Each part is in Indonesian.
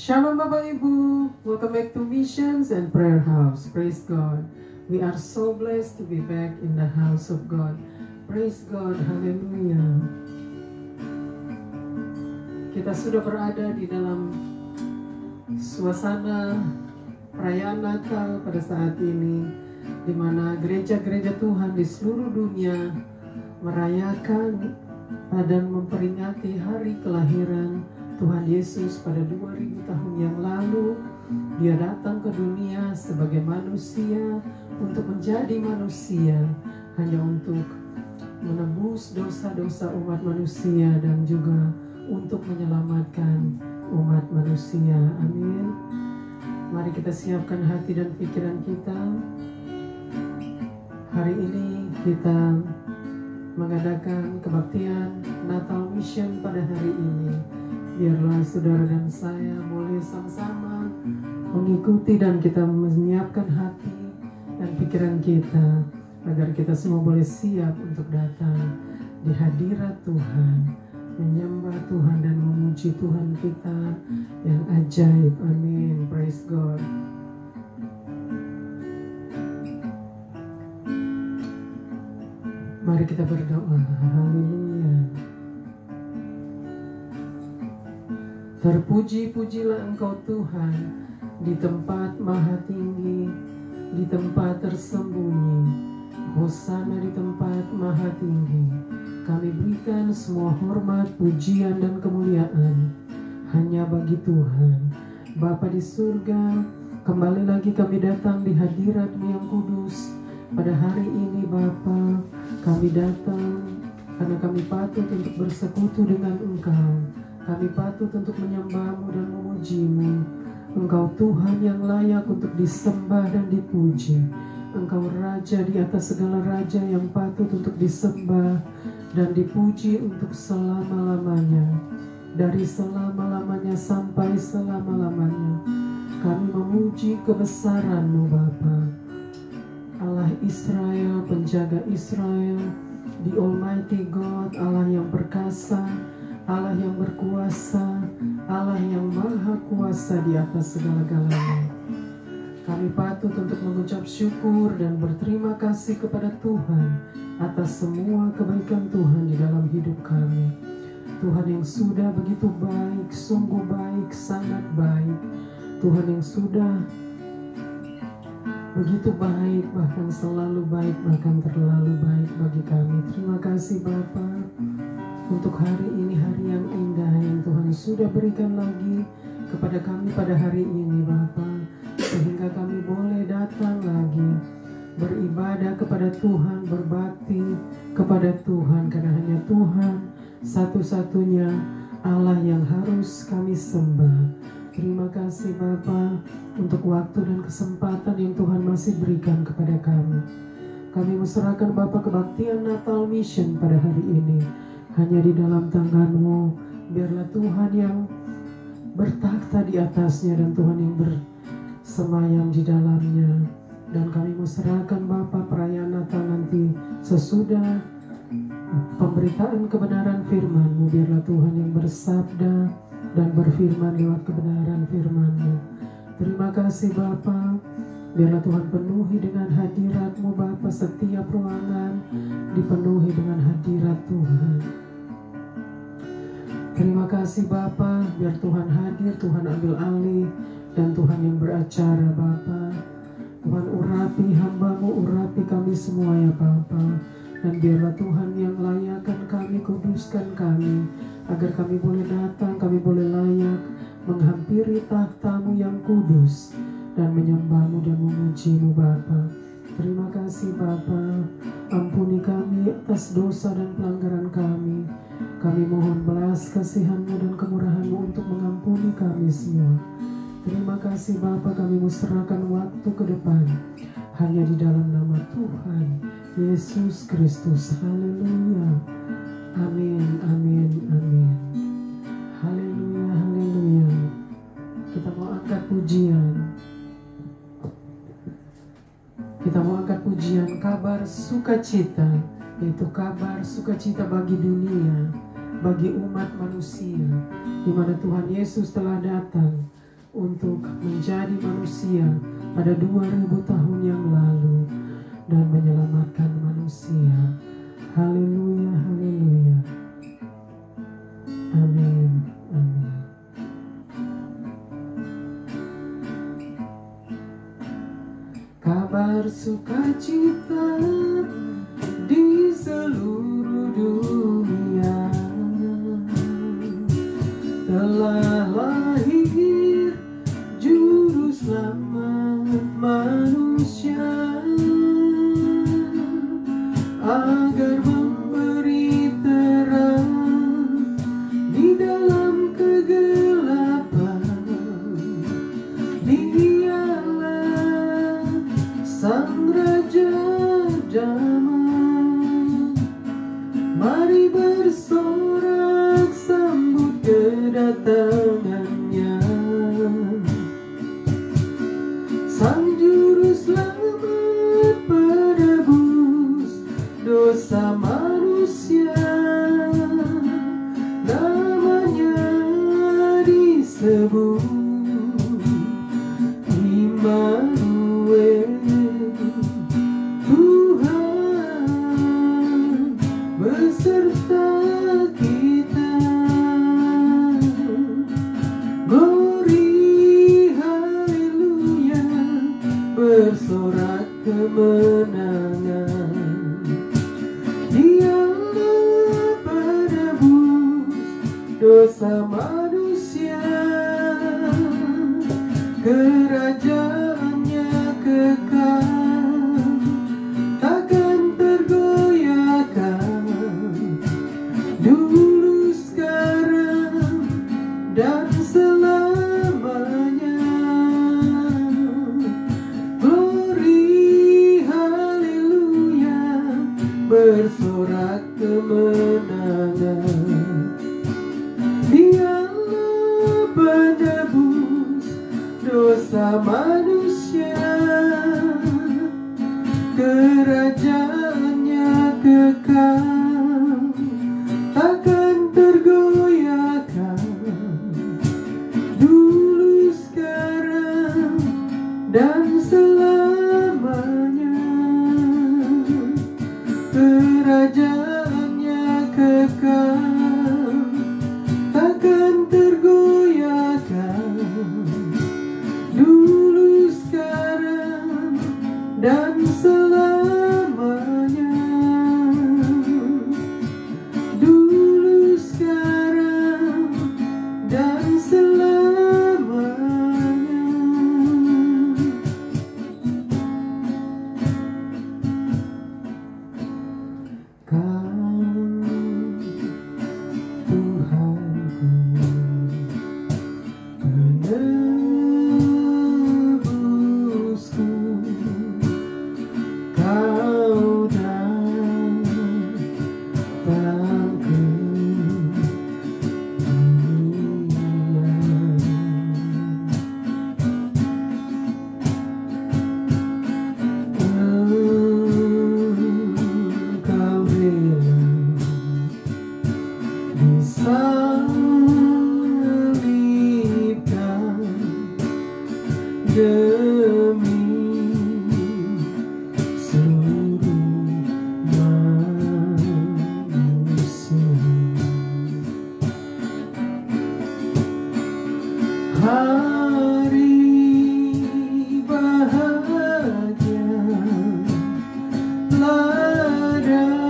Shalom Bapak Ibu, welcome back to Missions and Prayer House. Praise God. We are so blessed to be back in the house of God. Praise God, haleluya. Kita sudah berada di dalam suasana perayaan Natal pada saat ini, di mana gereja-gereja Tuhan di seluruh dunia merayakan dan memperingati hari kelahiran Tuhan Yesus pada 2000 tahun yang lalu. Dia datang ke dunia sebagai manusia untuk menjadi manusia, hanya untuk menebus dosa-dosa umat manusia dan juga untuk menyelamatkan umat manusia. Amin. Mari kita siapkan hati dan pikiran kita. Hari ini kita mengadakan kebaktian Natal Mission pada hari ini. Biarlah saudara dan saya boleh sama-sama mengikuti dan kita menyiapkan hati dan pikiran kita agar kita semua boleh siap untuk datang di hadirat Tuhan, menyembah Tuhan dan memuji Tuhan kita yang ajaib. Amin. Praise God. Mari kita berdoa. Haleluya. Terpuji-pujilah Engkau Tuhan di tempat maha tinggi, di tempat tersembunyi. Hosana di tempat maha tinggi. Kami berikan semua hormat, pujian dan kemuliaan hanya bagi Tuhan. Bapa di surga, kembali lagi kami datang di hadirat-Mu yang kudus. Pada hari ini Bapa, kami datang karena kami patut untuk bersekutu dengan Engkau. Kami patut untuk menyembah-Mu dan memuji-Mu. Engkau Tuhan yang layak untuk disembah dan dipuji. Engkau Raja di atas segala raja yang patut untuk disembah dan dipuji untuk selama-lamanya. Dari selama-lamanya sampai selama-lamanya. Kami memuji kebesaran-Mu Bapa. Allah Israel, penjaga Israel, the Almighty God, Allah yang perkasa, Allah yang berkuasa, Allah yang maha kuasa di atas segala-galanya. Kami patut untuk mengucap syukur dan berterima kasih kepada Tuhan atas semua kebaikan Tuhan di dalam hidup kami. Tuhan yang sudah begitu baik, sungguh baik, sangat baik. Tuhan yang sudah begitu baik, bahkan selalu baik, bahkan terlalu baik bagi kami. Terima kasih Bapa untuk hari ini, hari yang indah yang Tuhan sudah berikan lagi kepada kami pada hari ini Bapa, sehingga kami boleh datang lagi beribadah kepada Tuhan, berbakti kepada Tuhan, karena hanya Tuhan satu-satunya Allah yang harus kami sembah. Terima kasih Bapa untuk waktu dan kesempatan yang Tuhan masih berikan kepada kami. Kami menserahkan Bapa kebaktian Natal Mission pada hari ini hanya di dalam tangan-Mu. Biarlah Tuhan yang bertakhta di atasnya dan Tuhan yang bersemayam di dalamnya. Dan kami menserahkan Bapa perayaan Natal nanti sesudah pemberitaan kebenaran firman-Mu. Biarlah Tuhan yang bersabda dan berfirman lewat kebenaran firman-Mu. Terima kasih Bapa. Biarlah Tuhan penuhi dengan hadirat-Mu Bapa, setiap ruangan dipenuhi dengan hadirat Tuhan. Terima kasih Bapa, biar Tuhan hadir, Tuhan ambil alih, dan Tuhan yang beracara Bapa. Tuhan urapi hamba-Mu, urapi kami semua ya Bapa. Dan biarlah Tuhan yang layakkan kami, kuduskan kami, agar kami boleh datang, kami boleh layak menghampiri takhta-Mu yang kudus dan menyembah-Mu dan memuji-Mu Bapa. Terima kasih Bapa, ampuni kami atas dosa dan pelanggaran kami. Kami mohon belas kasihan-Mu dan kemurahan-Mu untuk mengampuni kami semua. Terima kasih Bapa, kami serahkan waktu ke depan hanya di dalam nama Tuhan Yesus Kristus. Haleluya. Amin, amin, amin. Haleluya, haleluya. Kita mau angkat pujian. Kita mau angkat pujian kabar sukacita, yaitu kabar sukacita bagi dunia, bagi umat manusia, di mana Tuhan Yesus telah datang untuk menjadi manusia pada 2000 tahun yang lalu dan menyelamatkan manusia. Haleluya, haleluya. Amin, amin. Kabar sukacita di seluruh dunia, telah lahir juru selamat manusia, agar memberi terang di dalam kegelapan. Dialah Sang Raja Damai. Mari bersorak sambut kedatangannya. Sang Juru Selamat penebus dosa manusia, namanya disebut Immanuel. Tuhan beserta kita. Glory, haleluya, bersorak kemenangan. Dialah penebus dosa manusia, kerajaannya kekal, takkan tergoyahkan. Dulu, sekarang, dan selamanya. Glory, haleluya, bersorak kemenangan. Dialah penebus dosa manusia, kerajaannya kekal, takkan tergoyahkan. Dulu, sekarang, dan selamanya. Kerajaannya kekal, takkan tergoyahkan. Dulu, sekarang, dan selamanya. Dulu, sekarang, dan selamanya. Kau Tuhanku, penebusku, Kau datang ke dunia. Engkau rela disalibkan demi seluruh manusia. Hari bahagia telah datanglah.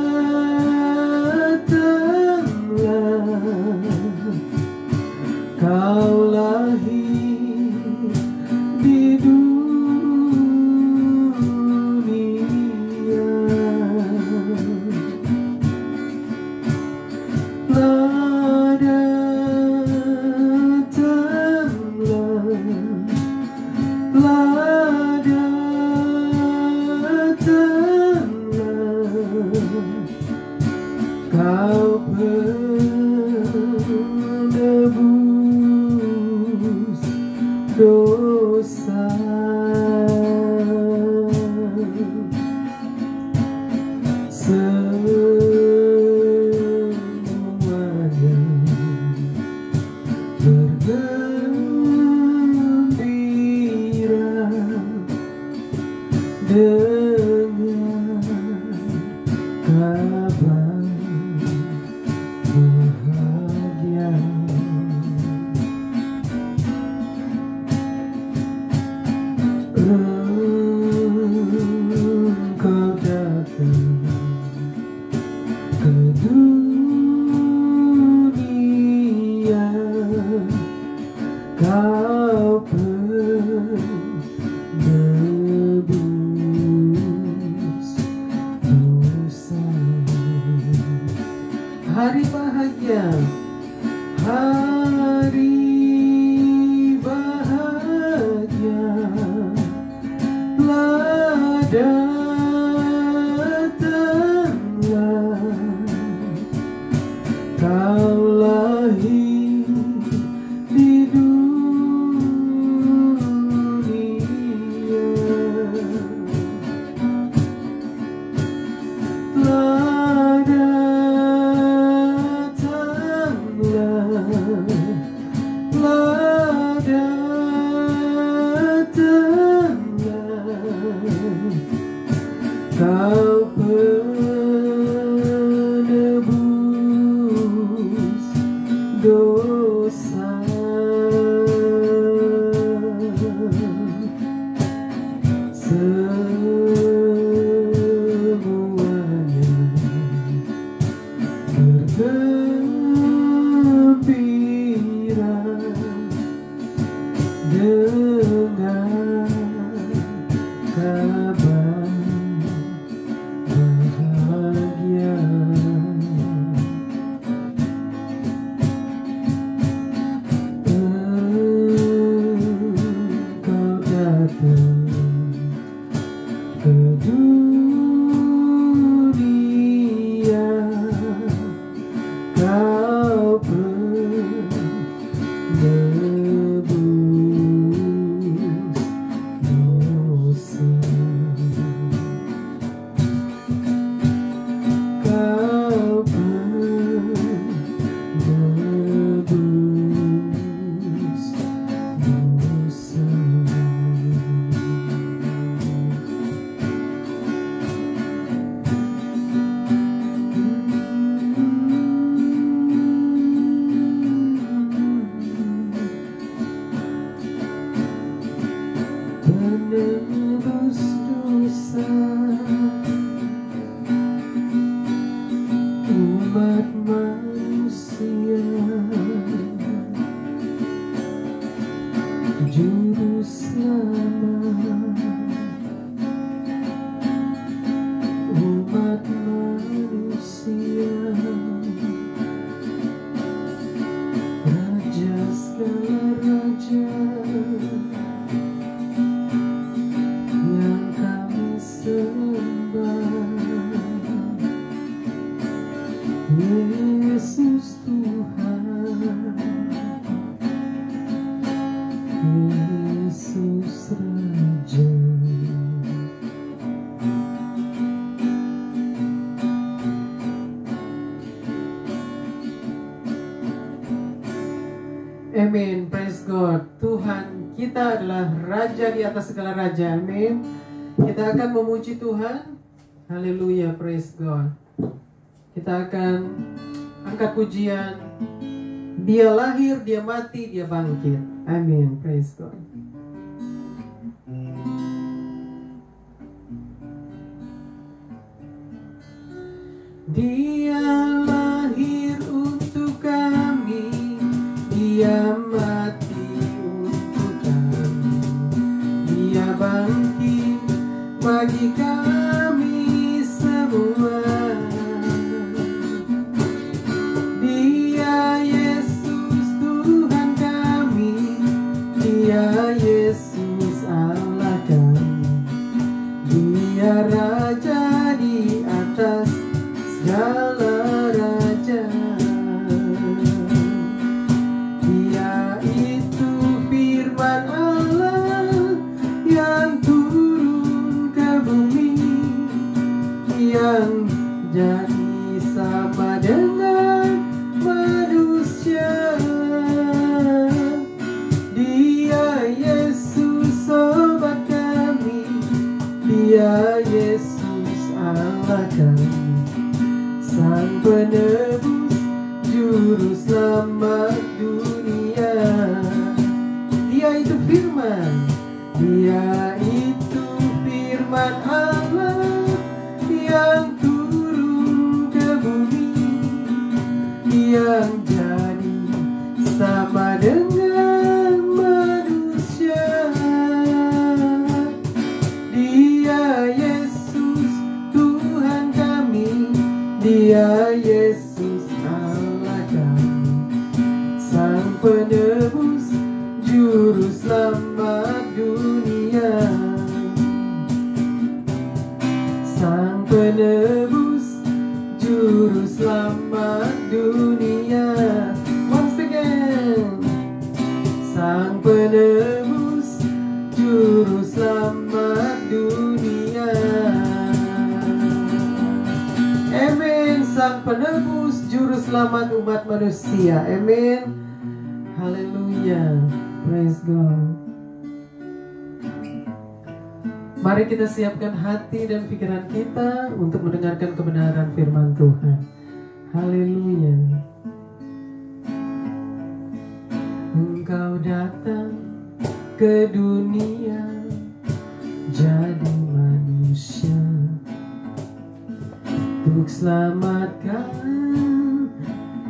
Kau lahir di dunia, telah datanglah, telah datanglah. Kau penebus dosa. Semuanya bergelora dunia, Kau penebus dosa. Hari bahagia, hari bahagia telah datanglah. Kau lahir di dunia, telah datanglah, telah datanglah. Kau penebus dosa. Semuanya bergembira dengan kabar bahagia. Engkau datang ke dunia, Kau penebus dosa. Kau penebus dosa. Penebus dosa umat manusia, Juru Selamat umat manusia, Raja segala raja yang kami sembah, Yesus Tuhan, Yesus Raja. Amin, praise God. Tuhan kita adalah Raja di atas segala raja. Amin. Kita akan memuji Tuhan. Haleluya, praise God. Kita akan angkat pujian. Dia lahir, dia mati, dia bangkit. Amin, praise God. Dia lahir untuk kami, dia mati untuk kami, dia bangkit bagi kami semua. Dia Yesus Tuhan kami, dia Yesus Allah kami, dia Raja di atas segala raja. Dia itu firman Allah yang turun ke bumi, yang jadi sama dengan manusia. Dia Yesus sobat kami, dia Yesus Allah kami, Sang Penebus, Juru Selamat dunia. Dia itu firman, dia itu firman Allah yang turun ke bumi, yang jadi sama dengan manusia. Dia Yesus Tuhan kami, Dia Yesus Allah kami, Sang Penebus Juru Selamat dunia. Sang Penebus Juru Selamat dunia. Once again. Sang Penebus Juru Selamat dunia. Amin. Sang Penebus Juru Selamat umat manusia. Amin. Haleluya. Praise God. Mari kita siapkan hati dan pikiran kita untuk mendengarkan kebenaran firman Tuhan. Haleluya. Engkau datang ke dunia jadi manusia untuk selamatkan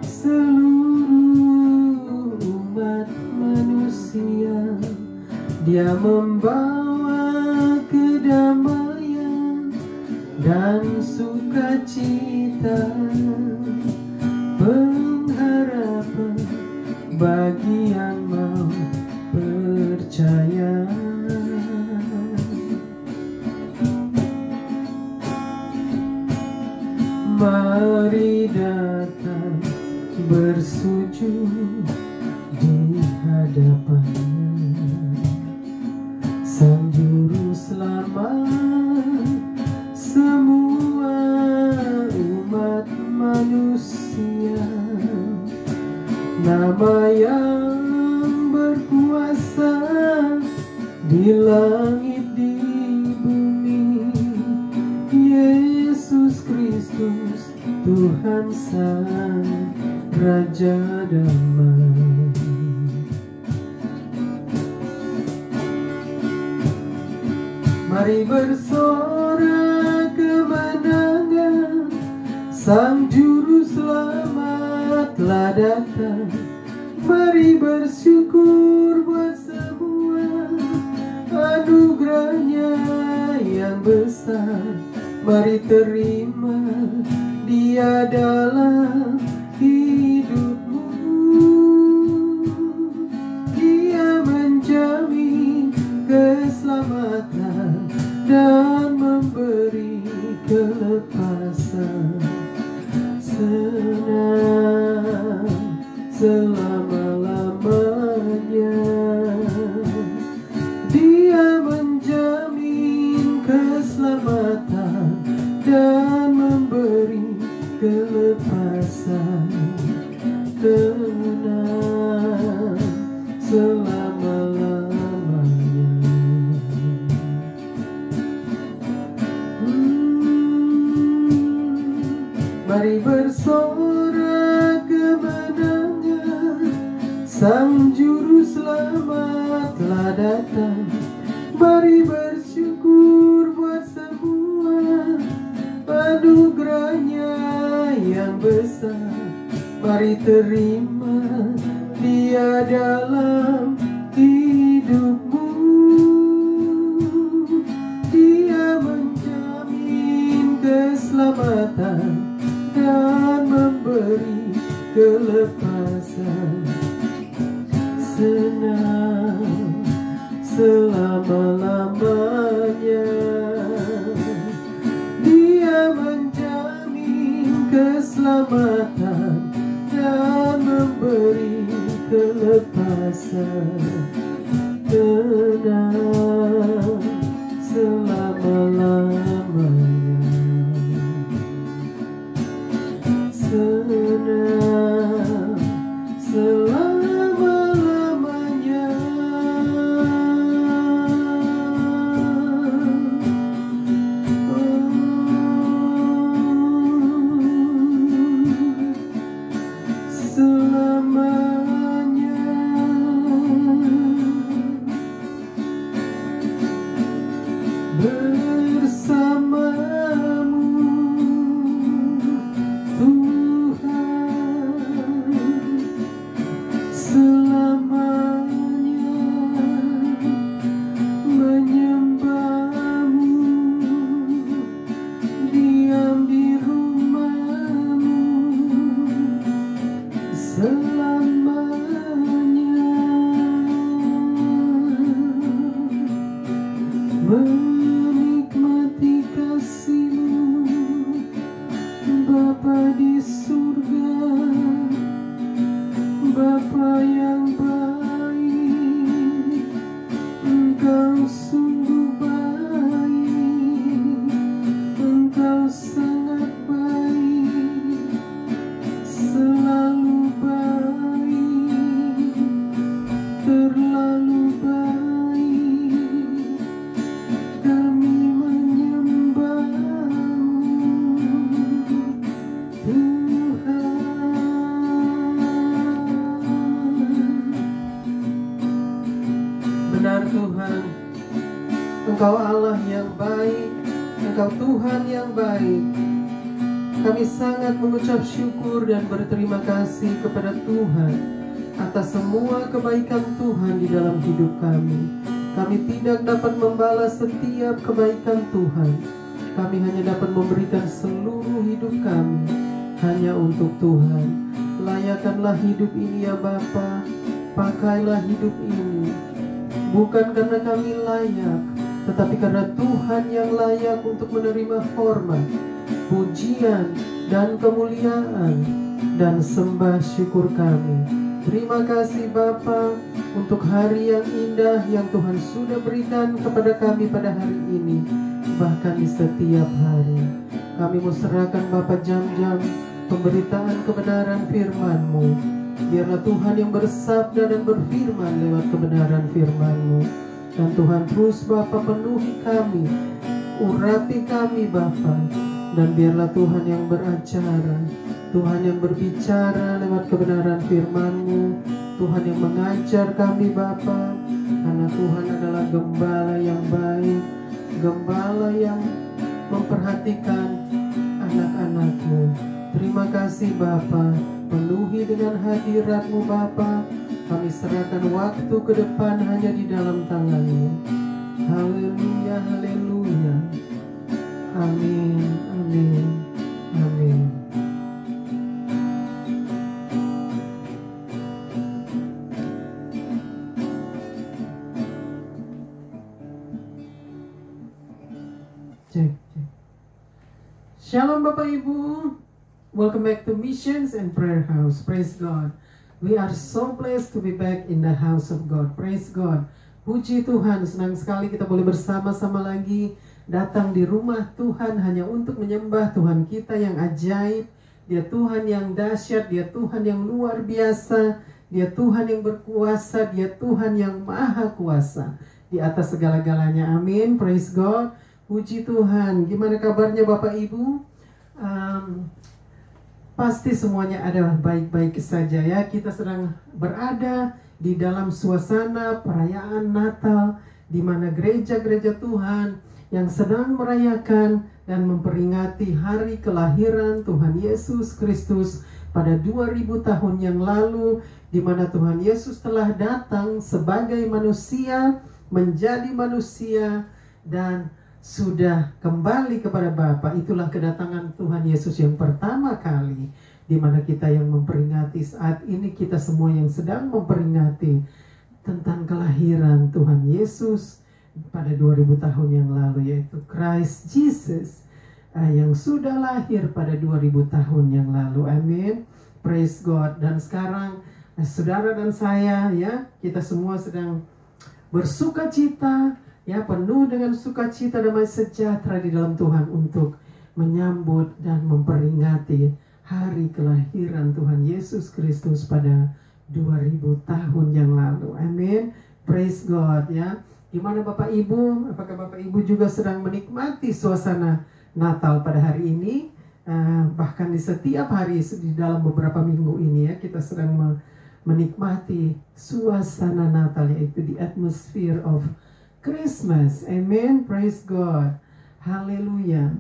seluruh umat manusia. Dia membawa kedamaian dan sukacita, pengharapan bagi yang mau percaya. Mari datang bersujud di hadapannya, Sang Juru Selamat semua umat manusia. Nama yang berkuasa di langit di bumi, Yesus Kristus Tuhan Sang Raja Damai. Mari bersorak kemenangan, Sang Juru Selamat telah datang. Mari bersyukur buat semua anugerahnya yang besar. Mari terima Dia dalam hidupmu. Dia menjamin keselamatan dan memberi kelepasan. Senang selama-lamanya. Dia menjamin keselamatan dan memberi kelepasan. Tenang selama-lamanya. Mari bersorak kemenangan, Sang Juru Selamat telah datang. Mari bersyukur buat semua anugerahnya yang besar. Mari terima Dia dalam hidupmu. Dia menjamin keselamatan dan memberi kelepasan. Senang selama-lamanya. Dia menjamin keselamatan dan memberi kelepasan. Tenang selama-lamanya. Senang selama-lamanya. Selamanya. selamanya. Menikmati kasih-Mu Bapa di surga, Bapa yang baik, Engkau sungguh baik, Engkau sangat baik, selalu baik, terlalu baik. Kami menyembah-Mu, Tuhan. Benar Tuhan, Engkau Allah yang baik, Engkau Tuhan yang baik. Kami sangat mengucap syukur dan berterima kasih kepada Tuhan atas semua kebaikan Tuhan di dalam hidup kami. Kami tidak dapat membalas setiap kebaikan Tuhan. Kami hanya dapat memberikan seluruh hidup kami hanya untuk Tuhan. Layakanlah hidup ini ya Bapa. Pakailah hidup ini bukan karena kami layak, tetapi karena Tuhan yang layak untuk menerima hormat, pujian, dan kemuliaan, dan sembah syukur kami. Terima kasih Bapa untuk hari yang indah yang Tuhan sudah berikan kepada kami pada hari ini, bahkan di setiap hari. Kami mau serahkan Bapa jam-jam pemberitaan kebenaran firman-Mu. Biarlah Tuhan yang bersabda dan berfirman lewat kebenaran firman-Mu. Dan Tuhan terus Bapa penuhi kami, urapi kami Bapa. Dan biarlah Tuhan yang beracara, Tuhan yang berbicara lewat kebenaran firman-Mu, Tuhan yang mengajar kami Bapa. Karena Tuhan adalah gembala yang baik, gembala yang memperhatikan anak-anak-Mu. Terima kasih Bapa, penuhi dengan hadirat-Mu Bapa. Kami serahkan waktu ke depan hanya di dalam tangan-Mu. Haleluya, haleluya. Amin, amin, amin. Cek. Shalom Bapak Ibu. Welcome back to Missions and Prayer House. Praise God. We are so blessed to be back in the house of God. Praise God. Puji Tuhan, senang sekali kita boleh bersama-sama lagi datang di rumah Tuhan hanya untuk menyembah Tuhan kita yang ajaib. Dia Tuhan yang dahsyat, Dia Tuhan yang luar biasa, Dia Tuhan yang berkuasa, Dia Tuhan yang maha kuasa di atas segala-galanya. Amin. Praise God. Puji Tuhan. Gimana kabarnya Bapak Ibu? Pasti semuanya adalah baik-baik saja ya. Kita sedang berada di dalam suasana perayaan Natal, di mana gereja-gereja Tuhan yang sedang merayakan dan memperingati hari kelahiran Tuhan Yesus Kristus pada 2000 tahun yang lalu, di mana Tuhan Yesus telah datang sebagai manusia, menjadi manusia, dan sudah kembali kepada Bapa. Itulah kedatangan Tuhan Yesus yang pertama kali, di mana kita yang memperingati saat ini, kita semua yang sedang memperingati tentang kelahiran Tuhan Yesus pada 2000 tahun yang lalu, yaitu Christ Jesus yang sudah lahir pada 2000 tahun yang lalu. Amin. Praise God. Dan sekarang saudara dan saya ya, kita semua sedang bersuka cita ya, penuh dengan sukacita, damai sejahtera di dalam Tuhan untuk menyambut dan memperingati hari kelahiran Tuhan Yesus Kristus pada 2000 tahun yang lalu. Amin. Praise God ya. Gimana Bapak Ibu? Apakah Bapak Ibu juga sedang menikmati suasana Natal pada hari ini? Bahkan di setiap hari di dalam beberapa minggu ini ya, kita sedang menikmati suasana Natal, yaitu the atmosphere of Christmas. Amen. Praise God. Haleluya.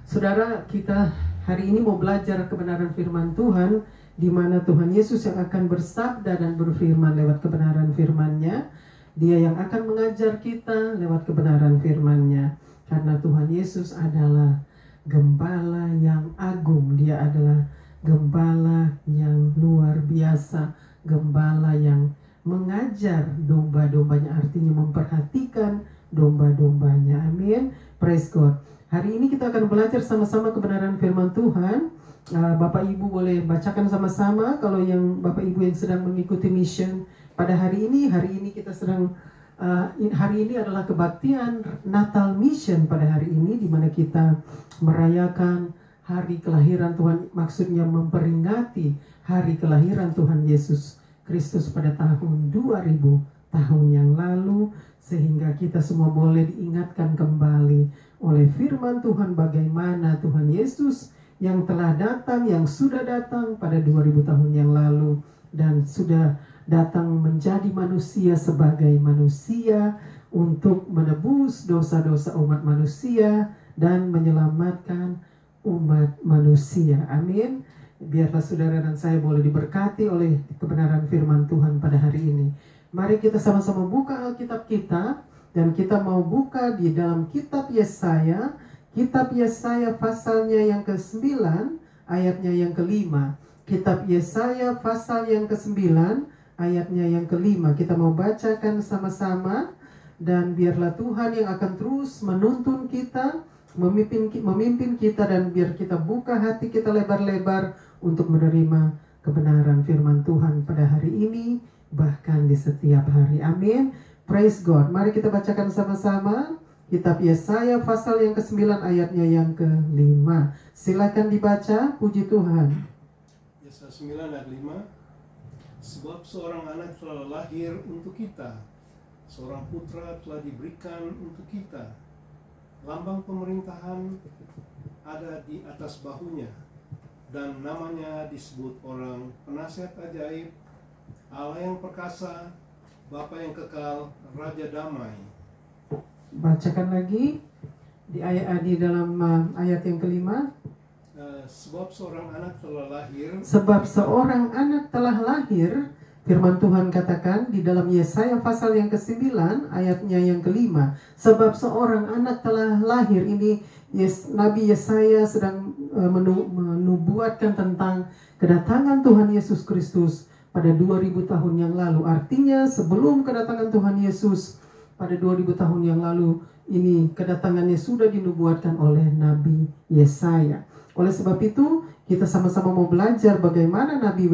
Saudara, kita hari ini mau belajar kebenaran firman Tuhan, di mana Tuhan Yesus yang akan bersabda dan berfirman lewat kebenaran firman-Nya. Dia yang akan mengajar kita lewat kebenaran firman-Nya. Karena Tuhan Yesus adalah gembala yang agung. Dia adalah gembala yang luar biasa, gembala yang mengajar domba-dombanya, artinya memperhatikan domba-dombanya. Amin. Praise God. Hari ini kita akan belajar sama-sama kebenaran firman Tuhan. Bapak Ibu boleh bacakan sama-sama. Kalau yang Bapak Ibu yang sedang mengikuti mission pada hari ini kita sedang hari ini adalah kebaktian Natal Mission pada hari ini, di mana kita merayakan hari kelahiran Tuhan, maksudnya memperingati hari kelahiran Tuhan Yesus Kristus pada tahun 2000 tahun yang lalu, sehingga kita semua boleh diingatkan kembali oleh firman Tuhan bagaimana Tuhan Yesus yang telah datang, yang sudah datang pada 2000 tahun yang lalu dan sudah datang menjadi manusia sebagai manusia untuk menebus dosa-dosa umat manusia dan menyelamatkan umat manusia. Amin. Biarlah saudara dan saya boleh diberkati oleh kebenaran firman Tuhan pada hari ini. Mari kita sama-sama buka Alkitab kita, dan kita mau buka di dalam kitab Yesaya. Kitab Yesaya pasalnya yang ke-9, ayatnya yang ke-5. Kitab Yesaya pasal yang ke-9, ayatnya yang ke-5. Kita mau bacakan sama-sama, dan biarlah Tuhan yang akan terus menuntun kita, memimpin kita, dan biar kita buka hati kita lebar-lebar untuk menerima kebenaran firman Tuhan pada hari ini, bahkan di setiap hari. Amin. Praise God. Mari kita bacakan sama-sama kitab Yesaya pasal yang ke-9 ayatnya yang ke-5. Silakan dibaca. Puji Tuhan. Yesaya 9 ayat 5. Sebab seorang anak telah lahir untuk kita, seorang putra telah diberikan untuk kita. Lambang pemerintahan ada di atas bahunya, dan namanya disebut orang penasihat ajaib, Allah yang perkasa, Bapa yang kekal, Raja damai. Bacakan lagi di dalam ayat yang ke-5. Sebab seorang anak telah lahir. Sebab seorang anak telah lahir. Firman Tuhan katakan di dalam Yesaya pasal yang ke-9 ayatnya yang ke-5. Sebab seorang anak telah lahir. Ini Nabi Yesaya sedang menubuatkan tentang kedatangan Tuhan Yesus Kristus pada 2000 tahun yang lalu. Artinya sebelum kedatangan Tuhan Yesus pada 2000 tahun yang lalu, ini kedatangannya sudah dinubuatkan oleh Nabi Yesaya. Oleh sebab itu, kita sama-sama mau belajar bagaimana Nabi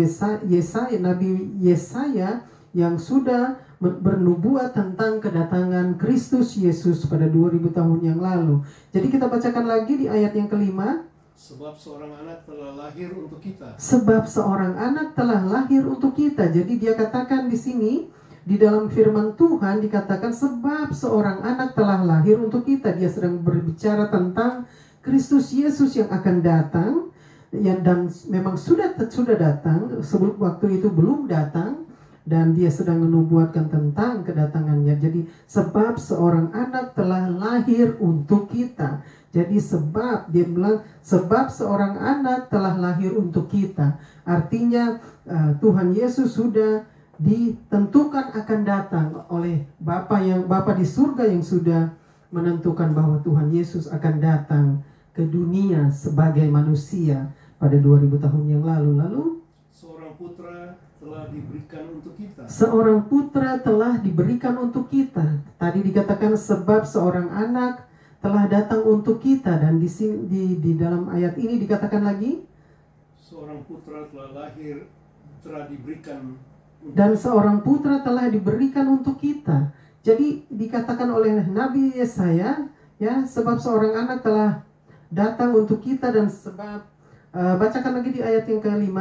Yesaya yang sudah bernubuat tentang kedatangan Kristus Yesus pada 2000 tahun yang lalu. Jadi kita bacakan lagi di ayat yang ke-5. Sebab seorang anak telah lahir untuk kita. Sebab seorang anak telah lahir untuk kita. Jadi dia katakan di sini, di dalam firman Tuhan dikatakan sebab seorang anak telah lahir untuk kita. Dia sedang berbicara tentang Kristus Yesus yang akan datang, dan memang sudah datang, sebelum waktu itu belum datang, dan dia sedang menubuatkan tentang kedatangannya. Jadi sebab seorang anak telah lahir untuk kita. Jadi sebab dia bilang sebab seorang anak telah lahir untuk kita. Artinya Tuhan Yesus sudah ditentukan akan datang oleh Bapa di surga yang sudah menentukan bahwa Tuhan Yesus akan datang ke dunia sebagai manusia pada 2000 tahun yang lalu. Lalu seorang putra telah diberikan untuk kita. Seorang putra telah diberikan untuk kita. Tadi dikatakan sebab seorang anak telah datang untuk kita, dan di dalam ayat ini dikatakan lagi seorang putra telah lahir, telah diberikan dan seorang putra telah diberikan untuk kita. Jadi dikatakan oleh Nabi Yesaya, ya, sebab seorang anak telah datang untuk kita, dan sebab bacakan lagi di ayat yang ke-5.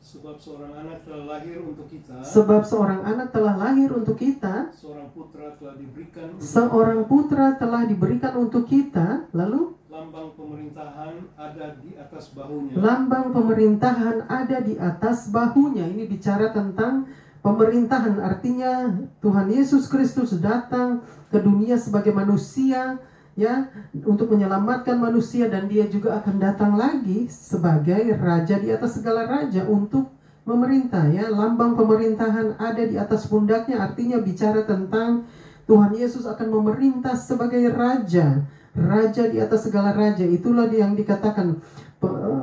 Sebab seorang anak telah lahir untuk kita. Sebab seorang anak telah lahir untuk kita. Seorang putra telah diberikan untuk Seorang putra telah diberikan untuk kita. Lalu lambang pemerintahan ada di atas bahunya. Lambang pemerintahan ada di atas bahunya. Ini bicara tentang pemerintahan. Artinya Tuhan Yesus Kristus datang ke dunia sebagai manusia, ya, untuk menyelamatkan manusia, dan dia juga akan datang lagi sebagai raja di atas segala raja untuk memerintah, ya. Lambang pemerintahan ada di atas pundaknya, artinya bicara tentang Tuhan Yesus akan memerintah sebagai raja di atas segala raja. Itulah yang dikatakan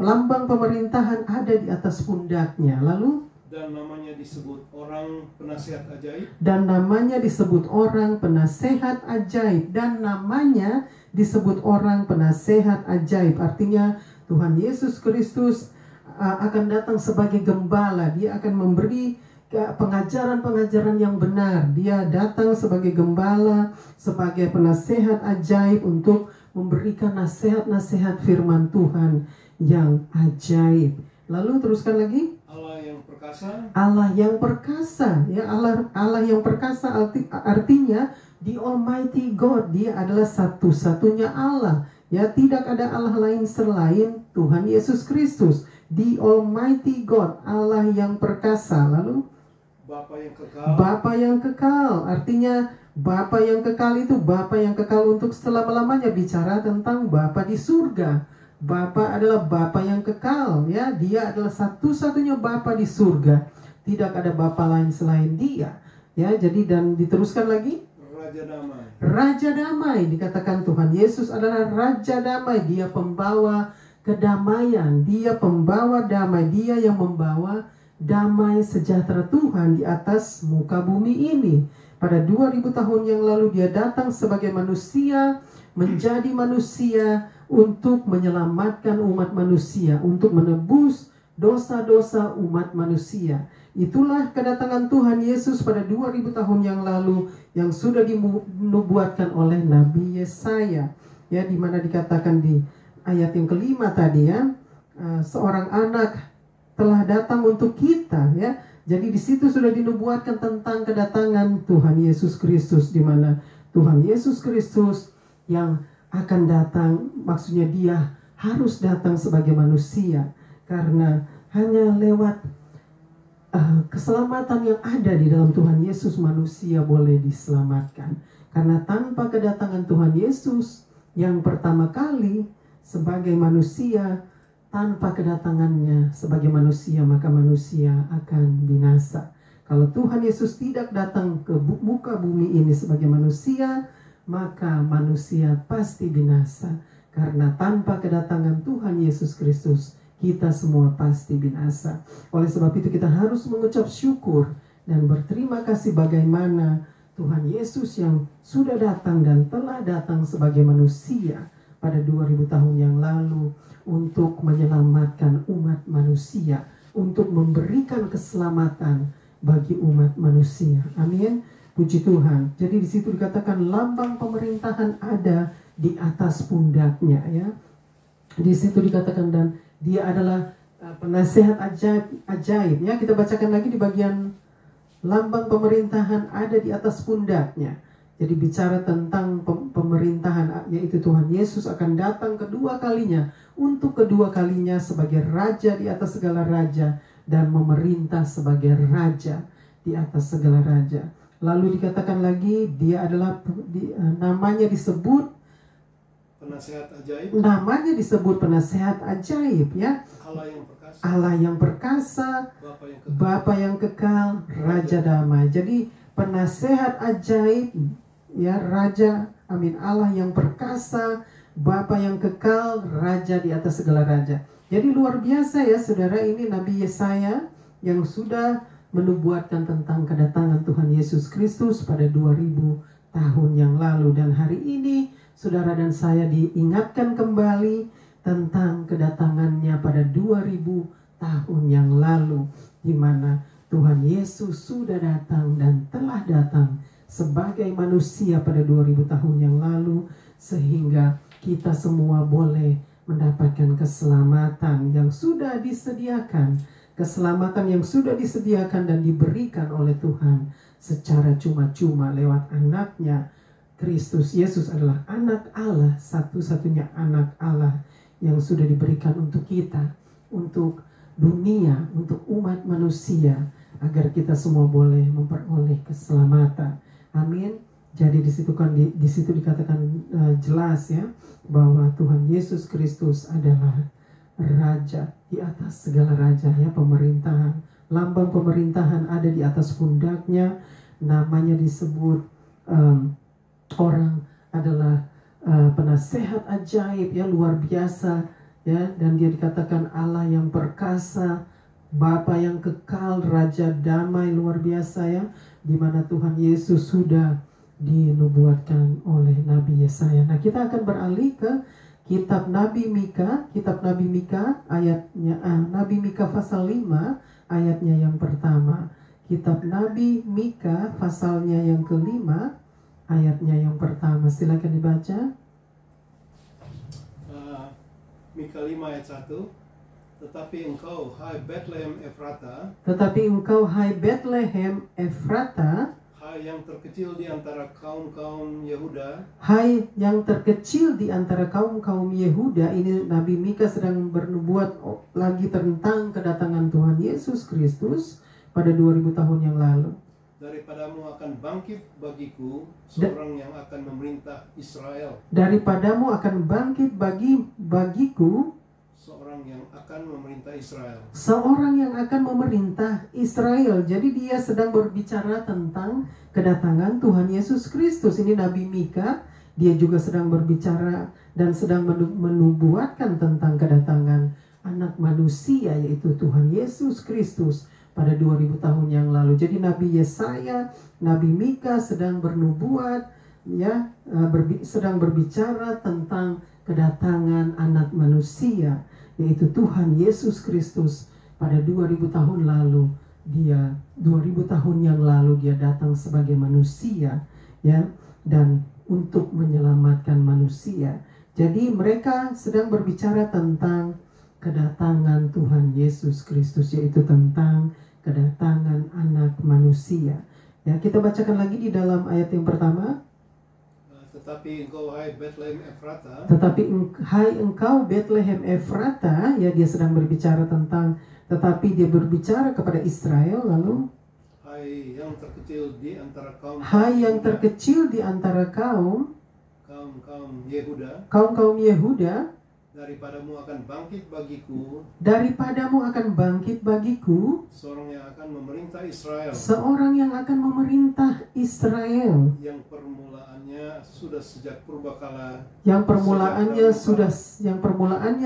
lambang pemerintahan ada di atas pundaknya. Lalu dan namanya disebut orang penasihat ajaib. Dan namanya disebut orang penasehat ajaib. Dan namanya disebut orang penasehat ajaib. Artinya Tuhan Yesus Kristus akan datang sebagai gembala. Dia akan memberi pengajaran-pengajaran yang benar. Dia datang sebagai gembala, sebagai penasehat ajaib untuk memberikan nasihat-nasihat firman Tuhan yang ajaib. Lalu teruskan lagi. Allah yang perkasa. Allah yang perkasa, ya, Allah yang perkasa artinya the Almighty God. Dia adalah satu-satunya Allah. Ya, tidak ada Allah lain selain Tuhan Yesus Kristus. The Almighty God, Allah yang perkasa. Lalu Bapa yang kekal. Bapa yang kekal, artinya Bapa yang kekal itu Bapa yang kekal untuk selama-lamanya, bicara tentang Bapa di surga. Bapa adalah Bapa yang kekal, ya. Dia adalah satu-satunya Bapa di surga. Tidak ada Bapa lain selain Dia. Ya, jadi dan diteruskan lagi. Raja damai. Raja damai, dikatakan Tuhan Yesus adalah Raja damai. Dia pembawa kedamaian, Dia pembawa damai, Dia yang membawa damai sejahtera Tuhan di atas muka bumi ini. Pada 2000 tahun yang lalu Dia datang sebagai manusia, menjadi manusia untuk menyelamatkan umat manusia, untuk menebus dosa-dosa umat manusia. Itulah kedatangan Tuhan Yesus pada 2000 tahun yang lalu yang sudah dinubuatkan oleh Nabi Yesaya, ya, di mana dikatakan di ayat yang kelima tadi, ya, seorang anak telah datang untuk kita, ya. Jadi di situ sudah dinubuatkan tentang kedatangan Tuhan Yesus Kristus, di mana Tuhan Yesus Kristus yang akan datang, maksudnya Dia harus datang sebagai manusia, karena hanya lewat keselamatan yang ada di dalam Tuhan Yesus manusia boleh diselamatkan. Karena tanpa kedatangan Tuhan Yesus yang pertama kali sebagai manusia, tanpa kedatangannya sebagai manusia, maka manusia akan binasa. Kalau Tuhan Yesus tidak datang ke muka bumi ini sebagai manusia, maka manusia pasti binasa. Karena tanpa kedatangan Tuhan Yesus Kristus, kita semua pasti binasa. Oleh sebab itu kita harus mengucap syukur dan berterima kasih bagaimana Tuhan Yesus yang sudah datang dan telah datang sebagai manusia pada 2000 tahun yang lalu untuk menyelamatkan umat manusia, untuk memberikan keselamatan bagi umat manusia. Amin. Puji Tuhan. Jadi di situ dikatakan lambang pemerintahan ada di atas pundaknya, ya. Di situ dikatakan dan Dia adalah penasehat ajaib, ya. Kita bacakan lagi di bagian lambang pemerintahan ada di atas pundaknya. Jadi bicara tentang pemerintahan, yaitu Tuhan Yesus akan datang kedua kalinya, untuk kedua kalinya sebagai raja di atas segala raja dan memerintah sebagai raja di atas segala raja. Lalu dikatakan lagi Dia adalah namanya disebut penasehat ajaib. Namanya disebut penasehat ajaib, ya. Allah yang perkasa. Allah yang perkasa, Bapa yang kekal, Raja damai. Jadi penasehat ajaib, ya, Raja, amin, Allah yang perkasa, Bapa yang kekal, Raja di atas segala raja. Jadi luar biasa, ya, saudara. Ini Nabi Yesaya yang sudah menubuatkan tentang kedatangan Tuhan Yesus Kristus pada 2000 tahun yang lalu. Dan hari ini saudara dan saya diingatkan kembali tentang kedatangannya pada 2000 tahun yang lalu, di mana Tuhan Yesus sudah datang dan telah datang sebagai manusia pada 2000 tahun yang lalu, sehingga kita semua boleh mendapatkan keselamatan yang sudah disediakan, keselamatan yang sudah disediakan dan diberikan oleh Tuhan secara cuma-cuma lewat anaknya. Kristus Yesus adalah anak Allah, satu-satunya anak Allah yang sudah diberikan untuk kita, untuk dunia, untuk umat manusia, agar kita semua boleh memperoleh keselamatan. Amin. Jadi di situ dikatakan jelas, ya, bahwa Tuhan Yesus Kristus adalah Raja di atas segala raja, ya, pemerintahan. Lambang pemerintahan ada di atas pundaknya. Namanya disebut orang adalah penasehat ajaib, ya, luar biasa. ya, dan dia dikatakan Allah yang perkasa, Bapa yang kekal, Raja damai luar biasa ya, di mana Tuhan Yesus sudah dinubuatkan oleh Nabi Yesaya. Nah, kita akan beralih ke kitab Nabi Mika, ayatnya Nabi Mika pasal 5 ayatnya yang pertama. Kitab Nabi Mika pasalnya yang kelima ayatnya yang pertama. Silakan dibaca. Mika 5 ayat 1. Tetapi engkau, hai Bethlehem Efrata, hai yang terkecil di antara kaum-kaum Yehuda, ini Nabi Mika sedang bernubuat lagi tentang kedatangan Tuhan Yesus Kristus pada 2000 tahun yang lalu. Daripadamu akan bangkit bagiku seorang yang akan memerintah Israel. Daripadamu akan bangkit bagiku seorang yang akan memerintah Israel. Seorang yang akan memerintah Israel. Jadi dia sedang berbicara tentang kedatangan Tuhan Yesus Kristus. Ini Nabi Mika, dia juga sedang berbicara dan sedang menubuatkan tentang kedatangan anak manusia, yaitu Tuhan Yesus Kristus pada 2000 tahun yang lalu. Jadi Nabi Yesaya, Nabi Mika sedang bernubuat, ya, sedang berbicara tentang kedatangan anak manusia, yaitu Tuhan Yesus Kristus pada 2000 tahun lalu. 2000 tahun yang lalu dia datang sebagai manusia, ya, dan untuk menyelamatkan manusia. Jadi mereka sedang berbicara tentang kedatangan Tuhan Yesus Kristus, yaitu tentang kedatangan anak manusia. Ya, kita bacakan lagi di dalam ayat yang pertama. Tetapi engkau, hai Bethlehem Efrata, ya, dia sedang berbicara tentang, tetapi dia berbicara kepada Israel. Lalu hai yang terkecil di antara kaum Yehuda, daripadamu akan bangkit bagiku seorang yang akan memerintah Israel, yang permulaannya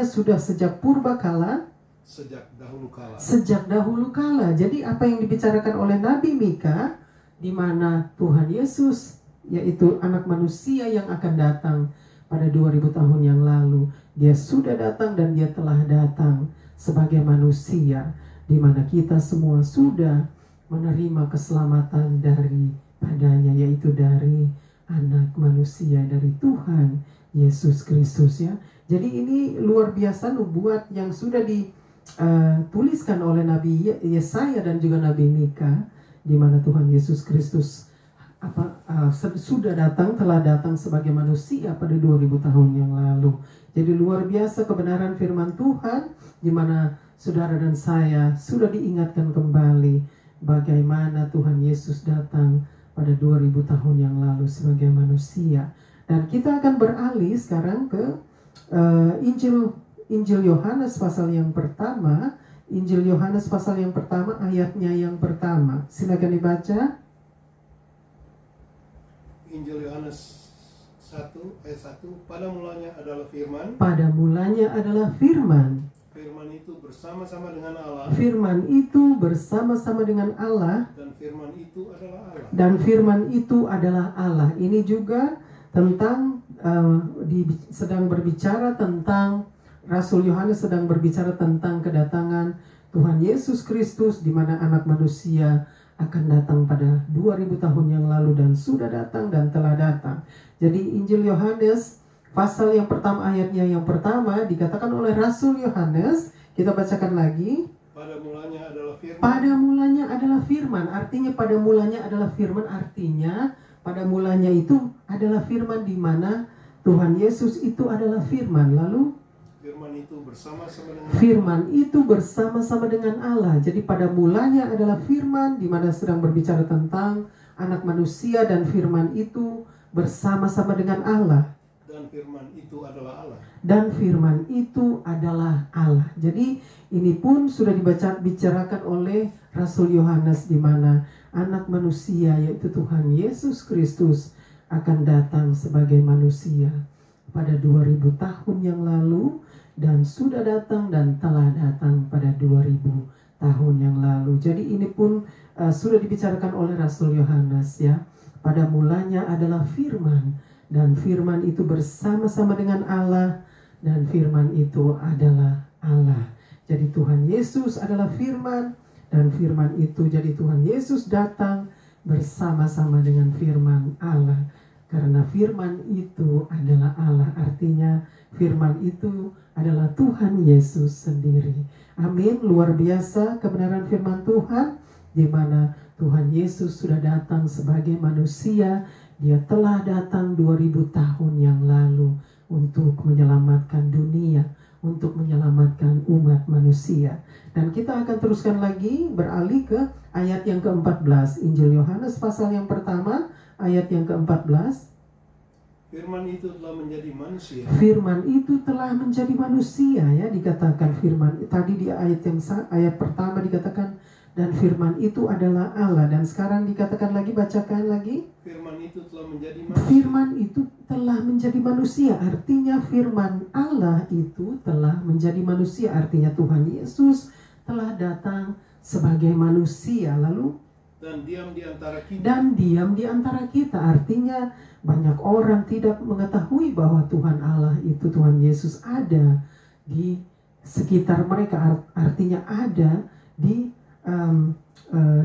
sudah sejak purbakala, sejak dahulu kala. Jadi apa yang dibicarakan oleh Nabi Mika, di mana Tuhan Yesus, yaitu anak manusia yang akan datang pada 2000 tahun yang lalu, dia sudah datang dan dia telah datang sebagai manusia, di mana kita semua sudah menerima keselamatan daripadanya, yaitu dari anak manusia, dari Tuhan Yesus Kristus, ya. Jadi ini luar biasa nubuat yang sudah dituliskan oleh Nabi Yesaya dan juga Nabi Mika, di mana Tuhan Yesus Kristus telah datang sebagai manusia pada 2000 tahun yang lalu. Jadi luar biasa kebenaran firman Tuhan, di mana saudara dan saya sudah diingatkan kembali bagaimana Tuhan Yesus datang pada 2000 tahun yang lalu sebagai manusia. Dan kita akan beralih sekarang ke Injil Yohanes pasal yang pertama. Injil Yohanes pasal yang pertama ayatnya yang pertama. Silakan dibaca. Injil Yohanes 1 ayat 1. Pada mulanya adalah firman. Firman itu bersama-sama dengan Allah. Dan firman itu adalah Allah. Ini juga tentang sedang berbicara tentang Rasul Yohanes sedang berbicara tentang kedatangan Tuhan Yesus Kristus, di mana anak manusia akan datang pada 2000 tahun yang lalu dan sudah datang dan telah datang. Jadi Injil Yohanes pasal yang pertama ayatnya yang pertama dikatakan oleh Rasul Yohanes, kita bacakan lagi. Pada mulanya adalah firman. Artinya pada mulanya adalah firman, artinya pada mulanya itu adalah firman, di mana Tuhan Yesus itu adalah firman. Lalu firman itu bersama-sama dengan Allah. Jadi pada mulanya adalah firman, di mana sedang berbicara tentang anak manusia, dan firman itu bersama-sama dengan Allah. Dan firman itu adalah Allah. Jadi ini pun sudah dibicarakan oleh Rasul Yohanes, di mana anak manusia, yaitu Tuhan Yesus Kristus, akan datang sebagai manusia pada 2000 tahun yang lalu, dan sudah datang dan telah datang pada 2000 tahun yang lalu. Jadi ini pun sudah dibicarakan oleh Rasul Yohanes ya. Pada mulanya adalah firman, dan firman itu bersama-sama dengan Allah, dan firman itu adalah Allah. Jadi Tuhan Yesus adalah firman, dan firman itu jadi Tuhan Yesus datang bersama-sama dengan firman Allah. Karena firman itu adalah Allah, artinya firman itu adalah Tuhan Yesus sendiri. Amin. Luar biasa kebenaran firman Tuhan, di mana Tuhan Yesus sudah datang sebagai manusia. Dia telah datang 2000 tahun yang lalu untuk menyelamatkan dunia, untuk menyelamatkan umat manusia. Dan kita akan teruskan lagi, beralih ke ayat yang ke-14, Injil Yohanes pasal yang pertama, ayat yang ke-14. Firman itu telah menjadi manusia. Firman itu telah menjadi manusia, ya, dikatakan firman. Tadi di ayat pertama dikatakan dan firman itu adalah Allah, dan sekarang dikatakan lagi, bacakan lagi. Firman itu telah menjadi manusia. Firman itu telah menjadi manusia, artinya firman Allah itu telah menjadi manusia, artinya Tuhan Yesus telah datang sebagai manusia, lalu dan diam di antara kita. Dan diam di antara kita, artinya banyak orang tidak mengetahui bahwa Tuhan Allah itu, Tuhan Yesus ada di sekitar mereka, artinya ada di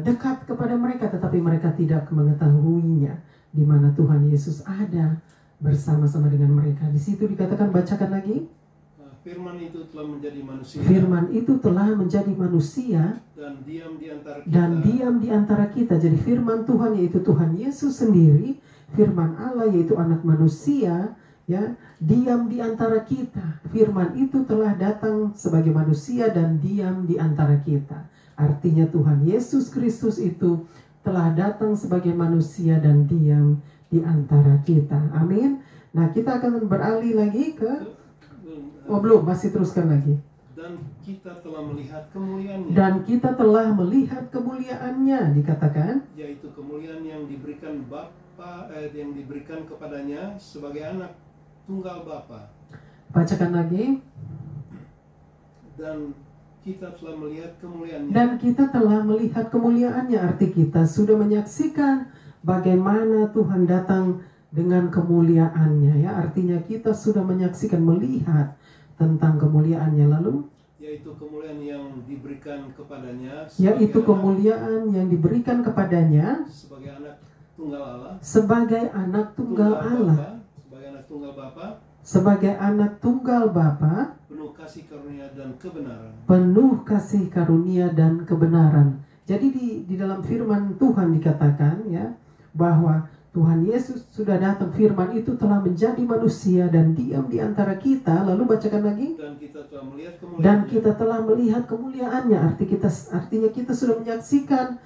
dekat kepada mereka, tetapi mereka tidak mengetahuinya, di mana Tuhan Yesus ada bersama-sama dengan mereka. Di situ dikatakan, bacakan lagi. Firman itu telah menjadi manusia. Firman itu telah menjadi manusia dan diam di antara kita. Dan diam di antara kita. Jadi firman Tuhan yaitu Tuhan Yesus sendiri, firman Allah yaitu anak manusia, ya, diam di antara kita. Firman itu telah datang sebagai manusia dan diam di antara kita. Artinya Tuhan Yesus Kristus itu telah datang sebagai manusia dan diam di antara kita. Amin. Nah, kita akan beralih lagi ke belum, masih teruskan lagi. Dan kita telah melihat kemuliaannya. Dan kita telah melihat kemuliaannya, dikatakan, yaitu kemuliaan yang diberikan Bapa, yang diberikan kepadanya sebagai anak tunggal Bapa. Bacakan lagi. Dan kita telah melihat kemuliaannya. Dan kita telah melihat kemuliaannya, arti kita sudah menyaksikan bagaimana Tuhan datang dengan kemuliaannya, ya. Artinya kita sudah menyaksikan, melihat tentang kemuliaannya, lalu yaitu kemuliaan yang diberikan kepadanya, yaitu kemuliaan yang diberikan kepadanya sebagai anak tunggal Allah, sebagai anak tunggal Allah, sebagai anak tunggal Bapa, sebagai anak tunggal Bapa, penuh kasih karunia dan kebenaran. Penuh kasih karunia dan kebenaran. Jadi di dalam firman Tuhan dikatakan, ya, bahwa Tuhan Yesus sudah datang, firman itu telah menjadi manusia dan diam di antara kita. Lalu bacakan lagi. Dan kita telah melihat kemuliaannya. Dan kita telah melihat kemuliaannya. Artinya kita sudah menyaksikan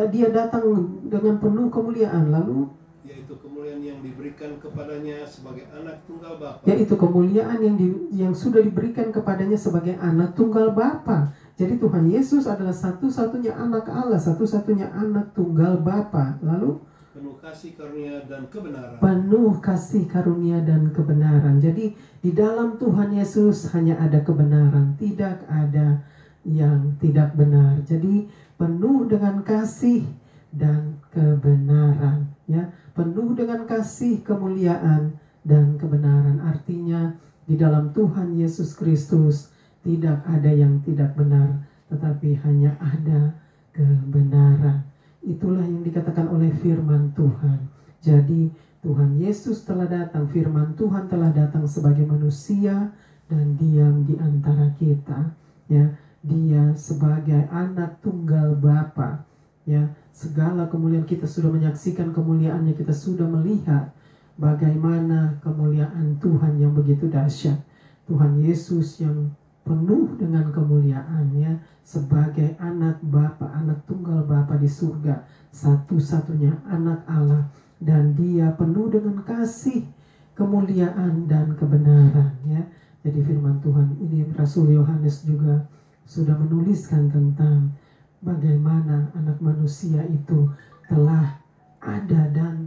dia datang dengan penuh kemuliaan. Lalu yaitu kemuliaan yang diberikan kepadanya sebagai anak tunggal Bapa. Yaitu kemuliaan yang sudah diberikan kepadanya sebagai anak tunggal Bapa. Jadi Tuhan Yesus adalah satu-satunya anak Allah, satu-satunya anak tunggal Bapa. Lalu penuh kasih karunia dan kebenaran. Penuh kasih karunia dan kebenaran. Jadi di dalam Tuhan Yesus hanya ada kebenaran, tidak ada yang tidak benar. Jadi penuh dengan kasih dan kebenaran, ya. Penuh dengan kasih, kemuliaan dan kebenaran. Artinya di dalam Tuhan Yesus Kristus tidak ada yang tidak benar, tetapi hanya ada kebenaran. Itulah yang dikatakan oleh firman Tuhan. Jadi Tuhan Yesus telah datang, firman Tuhan telah datang sebagai manusia dan diam di antara kita, ya. Dia sebagai anak tunggal Bapa, ya. Segala kemuliaan kita sudah menyaksikan kemuliaannya, kita sudah melihat bagaimana kemuliaan Tuhan yang begitu dahsyat. Tuhan Yesus yang penuh dengan kemuliaannya sebagai anak Bapa, anak tunggal Bapa di surga, satu-satunya anak Allah, dan dia penuh dengan kasih, kemuliaan dan kebenaran, ya. Jadi firman Tuhan ini Rasul Yohanes juga sudah menuliskan tentang bagaimana anak manusia itu telah ada dan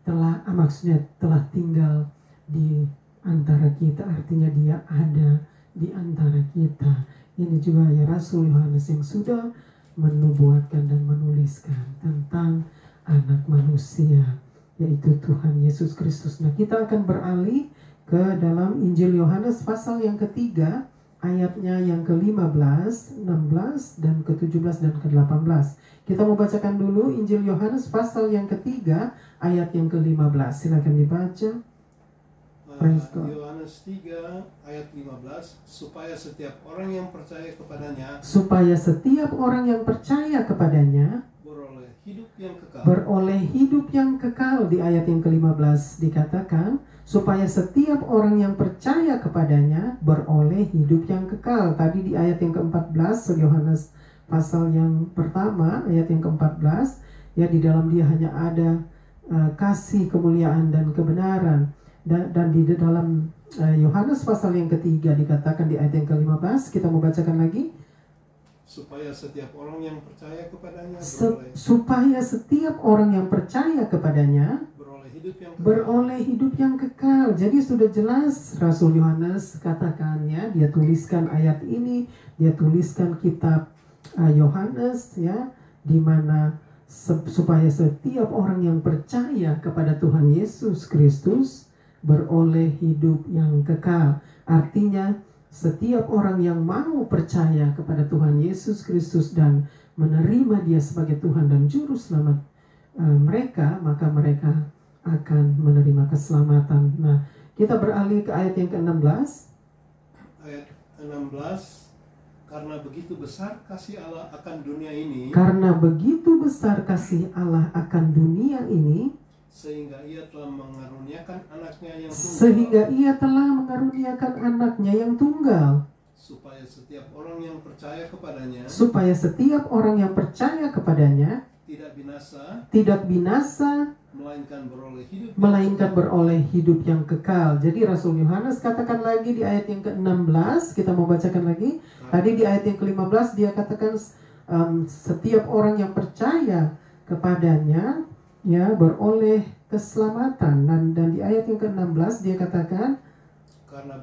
telah tinggal di antara kita, artinya dia ada di antara kita. Ini juga ya Rasul Yohanes yang sudah menubuatkan dan menuliskan tentang anak manusia, yaitu Tuhan Yesus Kristus. Nah, kita akan beralih ke dalam Injil Yohanes pasal yang ketiga, ayatnya yang ke-15, 16, dan ke-17 dan ke-18. Kita mau bacakan dulu Injil Yohanes pasal yang ketiga, ayat yang ke-15. Silakan dibaca. Yohanes 3 ayat 15, supaya setiap orang yang percaya kepadanya, supaya setiap orang yang percaya kepadanya beroleh hidup yang kekal. Beroleh hidup yang kekal. Di ayat yang ke-15 dikatakan, supaya setiap orang yang percaya kepadanya beroleh hidup yang kekal. Tadi di ayat yang ke-14 Yohanes pasal yang pertama, ayat yang ke-14, ya, di dalam dia hanya ada kasih, kemuliaan, dan kebenaran. Dan di dalam Yohanes pasal yang ketiga dikatakan di ayat yang ke-15, kita mau bacakan lagi. Supaya setiap orang yang percaya kepadanya supaya setiap orang yang percaya kepadanya beroleh hidup yang kekal. Jadi sudah jelas Rasul Yohanes katakannya, dia tuliskan ayat ini, dia tuliskan kitab Yohanes, ya, di mana supaya setiap orang yang percaya kepada Tuhan Yesus Kristus beroleh hidup yang kekal. Artinya setiap orang yang mau percaya kepada Tuhan Yesus Kristus dan menerima dia sebagai Tuhan dan Juru Selamat mereka, maka mereka akan menerima keselamatan. Nah, kita beralih ke ayat yang ke-16. Ayat 16, karena begitu besar kasih Allah akan dunia ini. Karena begitu besar kasih Allah akan dunia ini, sehingga ia telah mengaruniakan anaknya yang tunggal. Sehingga ia telah mengaruniakan anaknya yang tunggal. Supaya setiap orang yang percaya kepadanya. Supaya setiap orang yang percaya kepadanya tidak binasa, melainkan beroleh hidup yang kekal. Jadi Rasul Yohanes katakan lagi di ayat yang ke-16, kita mau bacakan lagi. Tadi di ayat yang ke-15 dia katakan setiap orang yang percaya kepadanya, ya, beroleh keselamatan. Dan di ayat yang ke-16 dia katakan, karena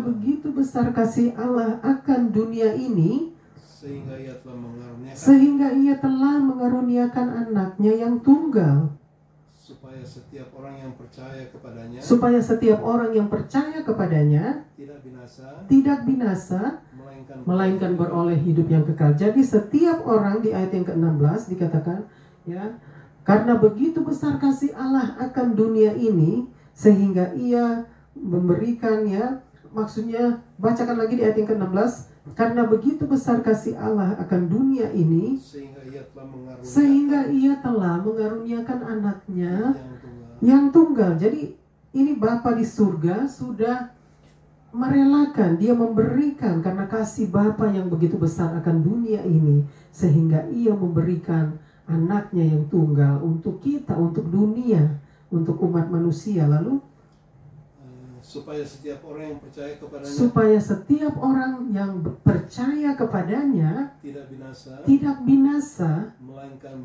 begitu besar kasih Allah akan dunia ini, sehingga ia telah mengaruniakan anaknya yang tunggal, supaya setiap orang yang percaya kepadanya tidak binasa, melainkan beroleh hidup yang kekal. Jadi setiap orang, di ayat yang ke-16 dikatakan, ya, karena begitu besar kasih Allah akan dunia ini, sehingga ia memberikan, ya, maksudnya bacakan lagi di ayat yang ke-16, karena begitu besar kasih Allah akan dunia ini, sehingga ia telah mengaruniakan anaknya yang tunggal. Jadi ini Bapa di surga sudah merelakan, dia memberikan karena kasih Bapa yang begitu besar akan dunia ini, sehingga ia memberikan anaknya yang tunggal untuk kita, untuk dunia, untuk umat manusia. Lalu supaya setiap orang yang percaya kepadanya tidak binasa, melainkan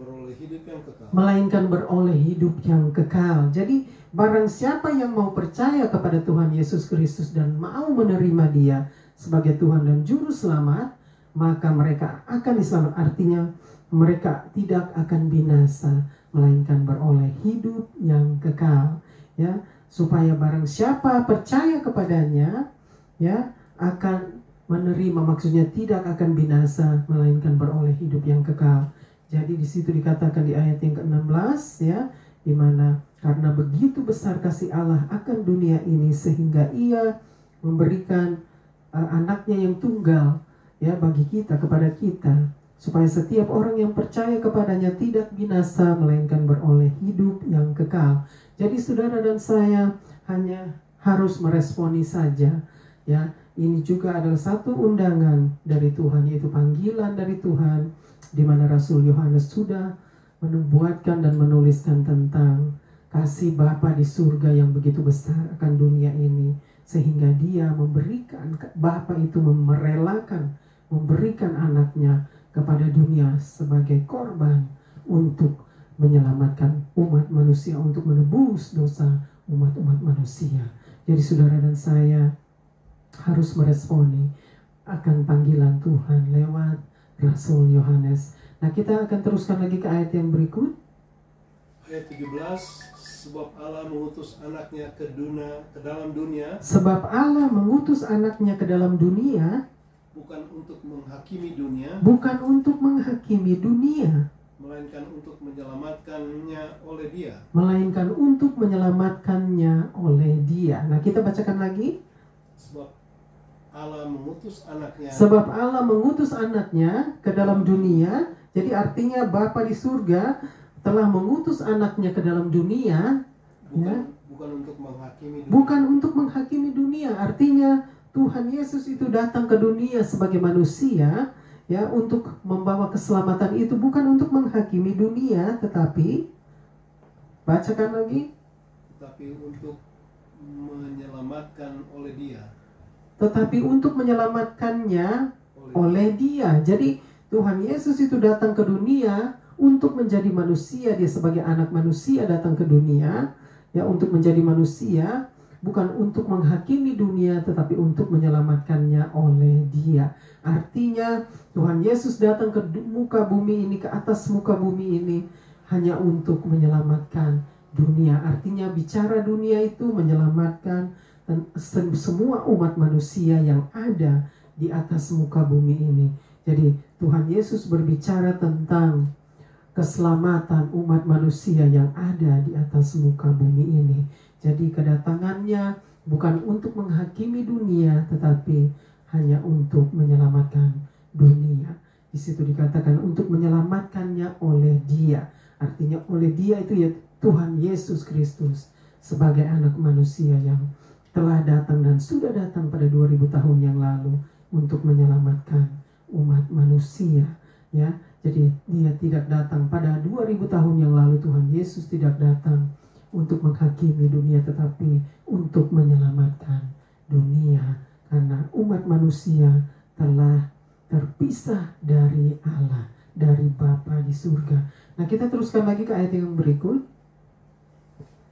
beroleh hidup yang kekal. Jadi barang siapa yang mau percaya kepada Tuhan Yesus Kristus dan mau menerima dia sebagai Tuhan dan Juru Selamat, maka mereka akan diselamat. Artinya mereka tidak akan binasa, melainkan beroleh hidup yang kekal, ya. Supaya barang siapa percaya kepadanya, ya, akan menerima, maksudnya tidak akan binasa, melainkan beroleh hidup yang kekal. Jadi di situ dikatakan di ayat yang ke-16, ya, di mana karena begitu besar kasih Allah akan dunia ini, sehingga ia memberikan anaknya yang tunggal, ya, bagi kita, kepada kita, supaya setiap orang yang percaya kepadanya tidak binasa, melainkan beroleh hidup yang kekal. Jadi saudara dan saya hanya harus meresponi saja, ya. Ini juga adalah satu undangan dari Tuhan, yaitu panggilan dari Tuhan, di mana Rasul Yohanes sudah menubuatkan dan menuliskan tentang kasih Bapa di surga yang begitu besar akan dunia ini, sehingga dia memberikan, Bapa itu merelakan, memberikan anaknya kepada dunia sebagai korban untuk menyelamatkan umat manusia, untuk menebus dosa umat-umat manusia. Jadi saudara dan saya, harus meresponi akan panggilan Tuhan lewat Rasul Yohanes. Nah, kita akan teruskan lagi ke ayat yang berikut. Ayat 17, sebab Allah mengutus anaknya ke dalam dunia. Sebab Allah mengutus anaknya ke dalam dunia. Bukan untuk menghakimi dunia. Bukan untuk menghakimi dunia. Melainkan untuk menyelamatkannya oleh Dia. Melainkan untuk menyelamatkannya oleh Dia. Nah, kita bacakan lagi. Sebab Allah mengutus anaknya. Sebab Allah mengutus anaknya ke dalam dunia. Jadi artinya Bapa di surga telah mengutus anaknya ke dalam dunia. Bukan untuk menghakimi dunia. Bukan untuk menghakimi dunia. Artinya Tuhan Yesus itu datang ke dunia sebagai manusia, ya, untuk membawa keselamatan itu, bukan untuk menghakimi dunia, tetapi bacakan lagi. Tetapi untuk menyelamatkan oleh Dia. Tetapi untuk menyelamatkannya oleh Dia. Jadi Tuhan Yesus itu datang ke dunia untuk menjadi manusia. Dia sebagai anak manusia datang ke dunia, ya, untuk menjadi manusia, bukan untuk menghakimi dunia, tetapi untuk menyelamatkannya oleh Dia. Artinya Tuhan Yesus datang ke muka bumi ini, ke atas muka bumi ini, hanya untuk menyelamatkan dunia. Artinya bicara dunia itu menyelamatkan semua umat manusia yang ada di atas muka bumi ini. Jadi Tuhan Yesus berbicara tentang keselamatan umat manusia yang ada di atas muka bumi ini. Jadi kedatangannya bukan untuk menghakimi dunia, tetapi hanya untuk menyelamatkan dunia. Di situ dikatakan untuk menyelamatkannya oleh Dia. Artinya oleh Dia itu ya Tuhan Yesus Kristus sebagai anak manusia yang telah datang dan sudah datang pada 2000 tahun yang lalu untuk menyelamatkan umat manusia, ya. Jadi Dia tidak datang pada 2000 tahun yang lalu. Tuhan Yesus tidak datang untuk menghakimi dunia, tetapi untuk menyelamatkan dunia, karena umat manusia telah terpisah dari Allah, dari Bapa di surga. Nah, kita teruskan lagi ke ayat yang berikut.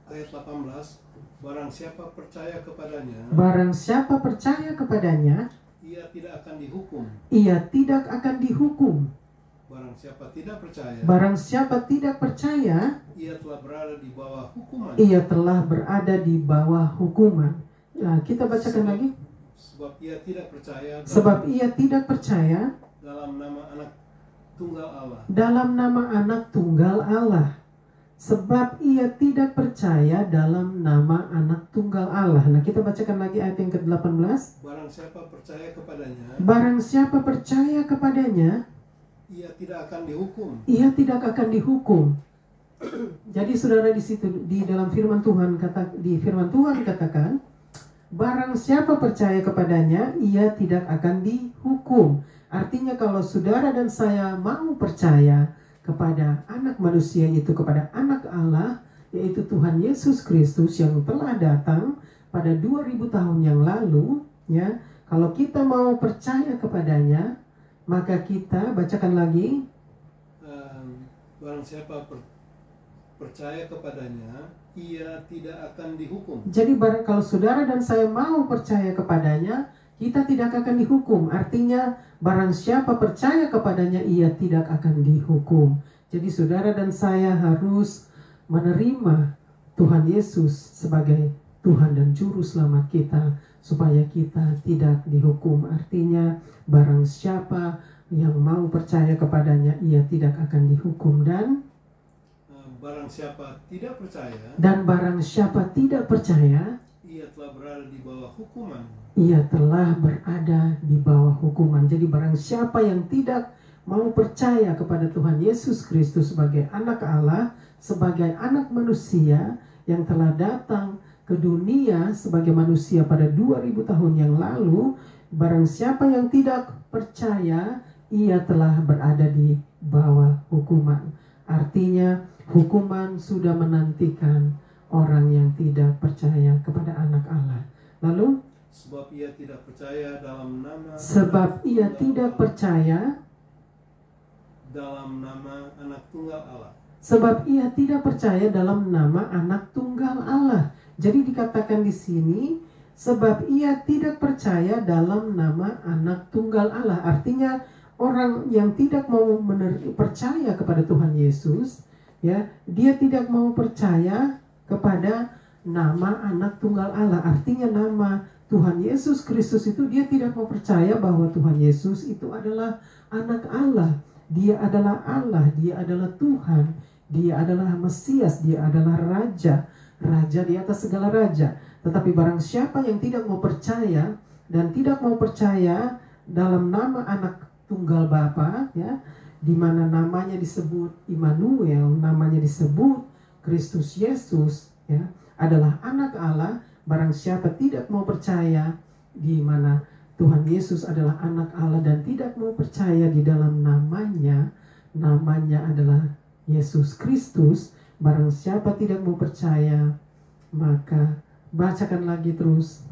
Ayat 18, barang siapa percaya kepadanya, barang siapa percaya kepadanya, ia tidak akan dihukum. Ia tidak akan dihukum. Barang siapa tidak percaya, barang siapa tidak percaya, ia telah berada di bawah hukuman. Ia telah berada di bawah hukuman. Nah, kita bacakan lagi. Sebab ia tidak percaya. Sebab ia tidak percaya dalam nama anak tunggal Allah. Dalam nama anak tunggal Allah. Sebab ia tidak percaya dalam nama anak tunggal Allah. Nah, kita bacakan lagi ayat yang ke-18. Barang siapa percaya kepadanya, barang siapa percaya kepadanya, ia tidak akan dihukum. Ia tidak akan dihukum. Jadi saudara, di situ di dalam firman Tuhan katakan, barang siapa percaya kepadanya, ia tidak akan dihukum. Artinya kalau saudara dan saya mau percaya kepada anak manusia itu, kepada anak Allah, yaitu Tuhan Yesus Kristus yang telah datang pada 2000 tahun yang lalu, ya, kalau kita mau percaya kepadanya, maka kita bacakan lagi. Barang siapa percaya kepadanya, ia tidak akan dihukum. Jadi kalau saudara dan saya mau percaya kepadanya, kita tidak akan dihukum. Artinya barang siapa percaya kepadanya, ia tidak akan dihukum. Jadi saudara dan saya harus menerima Tuhan Yesus sebagai Tuhan dan Juru Selamat kita, supaya kita tidak dihukum. Artinya barang siapa yang mau percaya kepadanya, ia tidak akan dihukum. Dan barang siapa tidak percaya, barang siapa tidak percaya, ia telah berada di bawah hukuman. Ia telah berada di bawah hukuman. Jadi barang siapa yang tidak mau percaya kepada Tuhan Yesus Kristus sebagai anak Allah, sebagai anak manusia yang telah datang ke dunia sebagai manusia pada 2000 tahun yang lalu, barang siapa yang tidak percaya, ia telah berada di bawah hukuman. Artinya hukuman sudah menantikan orang yang tidak percaya kepada anak Allah. Lalu sebab ia tidak percaya dalam nama dalam nama anak tunggal Allah. Sebab ia tidak percaya dalam nama anak tunggal Allah. Jadi dikatakan di sini sebab ia tidak percaya dalam nama Anak Tunggal Allah. Artinya orang yang tidak mau percaya kepada Tuhan Yesus, ya, dia tidak mau percaya kepada nama Anak Tunggal Allah. Artinya nama Tuhan Yesus Kristus itu dia tidak mau percaya bahwa Tuhan Yesus itu adalah Anak Allah. Dia adalah Allah, dia adalah Tuhan, dia adalah Mesias, dia adalah Raja, Raja di atas segala raja. Tetapi barang siapa yang tidak mau percaya dan tidak mau percaya dalam nama Anak Tunggal Bapa, ya, di mana namanya disebut Immanuel, namanya disebut Kristus Yesus, ya, adalah Anak Allah. Barang siapa tidak mau percaya di mana Tuhan Yesus adalah Anak Allah dan tidak mau percaya di dalam namanya adalah Yesus Kristus, barang siapa tidak mau percaya, maka bacakan lagi terus.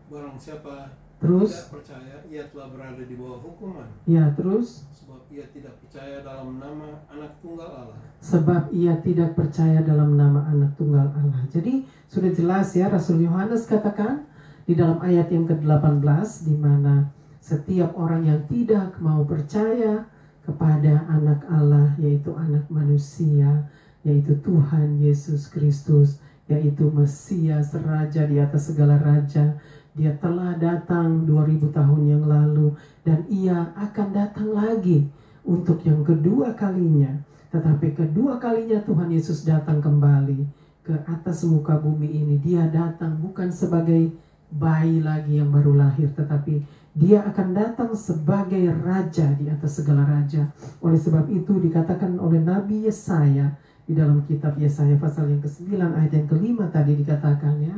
Barang siapa Terus, tidak percaya, ia telah berada di bawah hukuman. Ya, terus. Sebab ia tidak percaya dalam nama Anak Tunggal Allah. Sebab ia tidak percaya dalam nama Anak Tunggal Allah. Jadi sudah jelas ya, Rasul Yohanes katakan di dalam ayat yang ke-18, di mana setiap orang yang tidak mau percaya kepada Anak Allah, yaitu Anak manusia, yaitu Tuhan Yesus Kristus, yaitu Mesias, Raja di atas segala raja. Dia telah datang 2000 tahun yang lalu dan ia akan datang lagi untuk yang kedua kalinya. Tetapi kedua kalinya Tuhan Yesus datang kembali ke atas muka bumi ini. Dia datang bukan sebagai bayi lagi yang baru lahir, tetapi dia akan datang sebagai Raja di atas segala raja. Oleh sebab itu dikatakan oleh Nabi Yesaya di dalam kitab Yesaya pasal yang ke-9 ayat yang ke-5 tadi dikatakan, ya,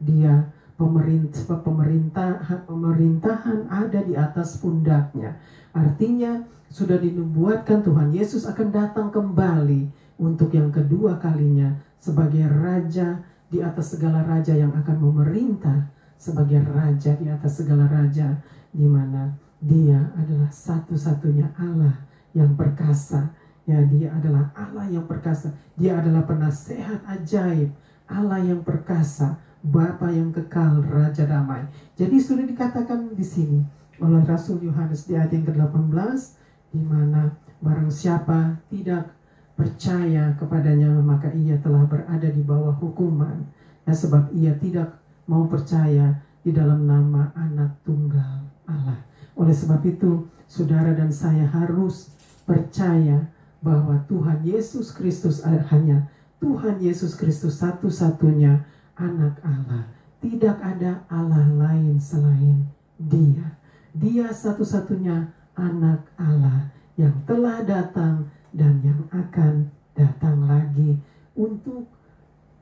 dia pemerintahan ada di atas pundaknya. Artinya sudah dinubuatkan Tuhan Yesus akan datang kembali untuk yang kedua kalinya sebagai Raja di atas segala raja yang akan memerintah sebagai Raja di atas segala raja, di mana dia adalah satu-satunya Allah yang perkasa. Ya, dia adalah Allah yang perkasa. Dia adalah penasehat ajaib, Allah yang perkasa, Bapa yang kekal, Raja damai. Jadi sudah dikatakan di sini oleh Rasul Yohanes di ayat yang ke-18, di mana barang siapa tidak percaya kepadanya, maka ia telah berada di bawah hukuman. Ya, sebab ia tidak mau percaya di dalam nama Anak Tunggal Allah. Oleh sebab itu, saudara dan saya harus percaya bahwa Tuhan Yesus Kristus hanya Tuhan Yesus Kristus satu-satunya Anak Allah. Tidak ada Allah lain selain Dia. Dia satu-satunya Anak Allah yang telah datang dan yang akan datang lagi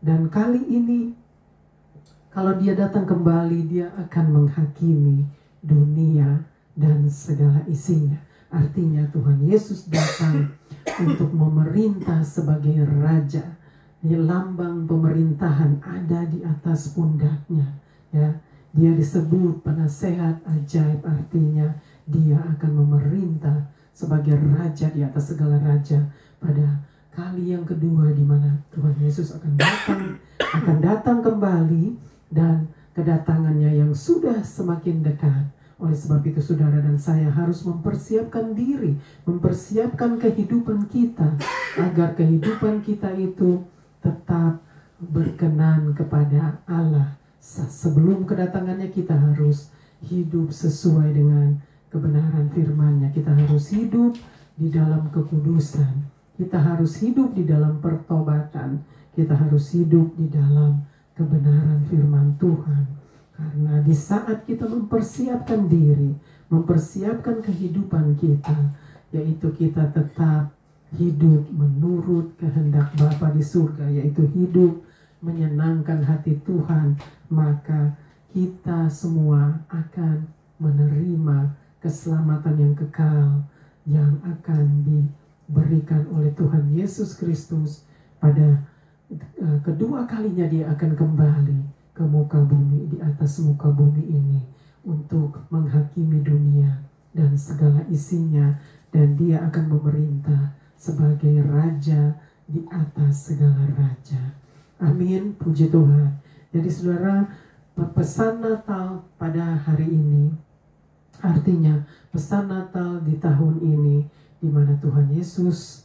dan kali ini kalau dia datang kembali, dia akan menghakimi dunia dan segala isinya. Artinya Tuhan Yesus datang untuk memerintah sebagai Raja. Lambang pemerintahan ada di atas pundaknya, ya. Dia disebut penasehat ajaib, artinya dia akan memerintah sebagai Raja di atas segala raja pada kali yang kedua, di mana Tuhan Yesus akan datang kembali, dan kedatangannya yang sudah semakin dekat. Oleh sebab itu saudara dan saya harus mempersiapkan diri, mempersiapkan kehidupan kita agar kehidupan kita itu tetap berkenan kepada Allah. Sebelum kedatangannya kita harus hidup sesuai dengan kebenaran firman-Nya. Kita harus hidup di dalam kekudusan. Kita harus hidup di dalam pertobatan. Kita harus hidup di dalam kebenaran firman Tuhan. Karena di saat kita mempersiapkan diri, mempersiapkan kehidupan kita, yaitu kita tetap hidup menurut kehendak Bapa di surga, yaitu hidup menyenangkan hati Tuhan, maka kita semua akan menerima keselamatan yang kekal yang akan diberikan oleh Tuhan Yesus Kristus pada kedua kalinya. Dia akan kembali ke muka bumi, di atas muka bumi ini, untuk menghakimi dunia dan segala isinya, dan dia akan memerintah sebagai Raja di atas segala raja. Amin, puji Tuhan. Jadi saudara, pesan Natal pada hari ini artinya pesan Natal di tahun ini, di mana Tuhan Yesus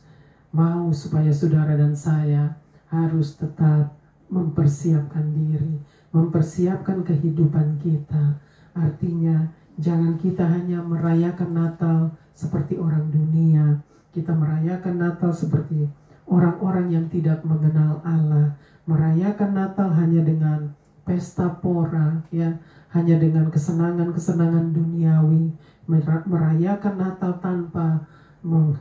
mau supaya saudara dan saya harus tetap mempersiapkan diri, mempersiapkan kehidupan kita. Artinya jangan kita hanya merayakan Natal seperti orang dunia. Kita merayakan Natal seperti orang-orang yang tidak mengenal Allah. Merayakan Natal hanya dengan pesta pora, ya, hanya dengan kesenangan-kesenangan duniawi. Merayakan Natal tanpa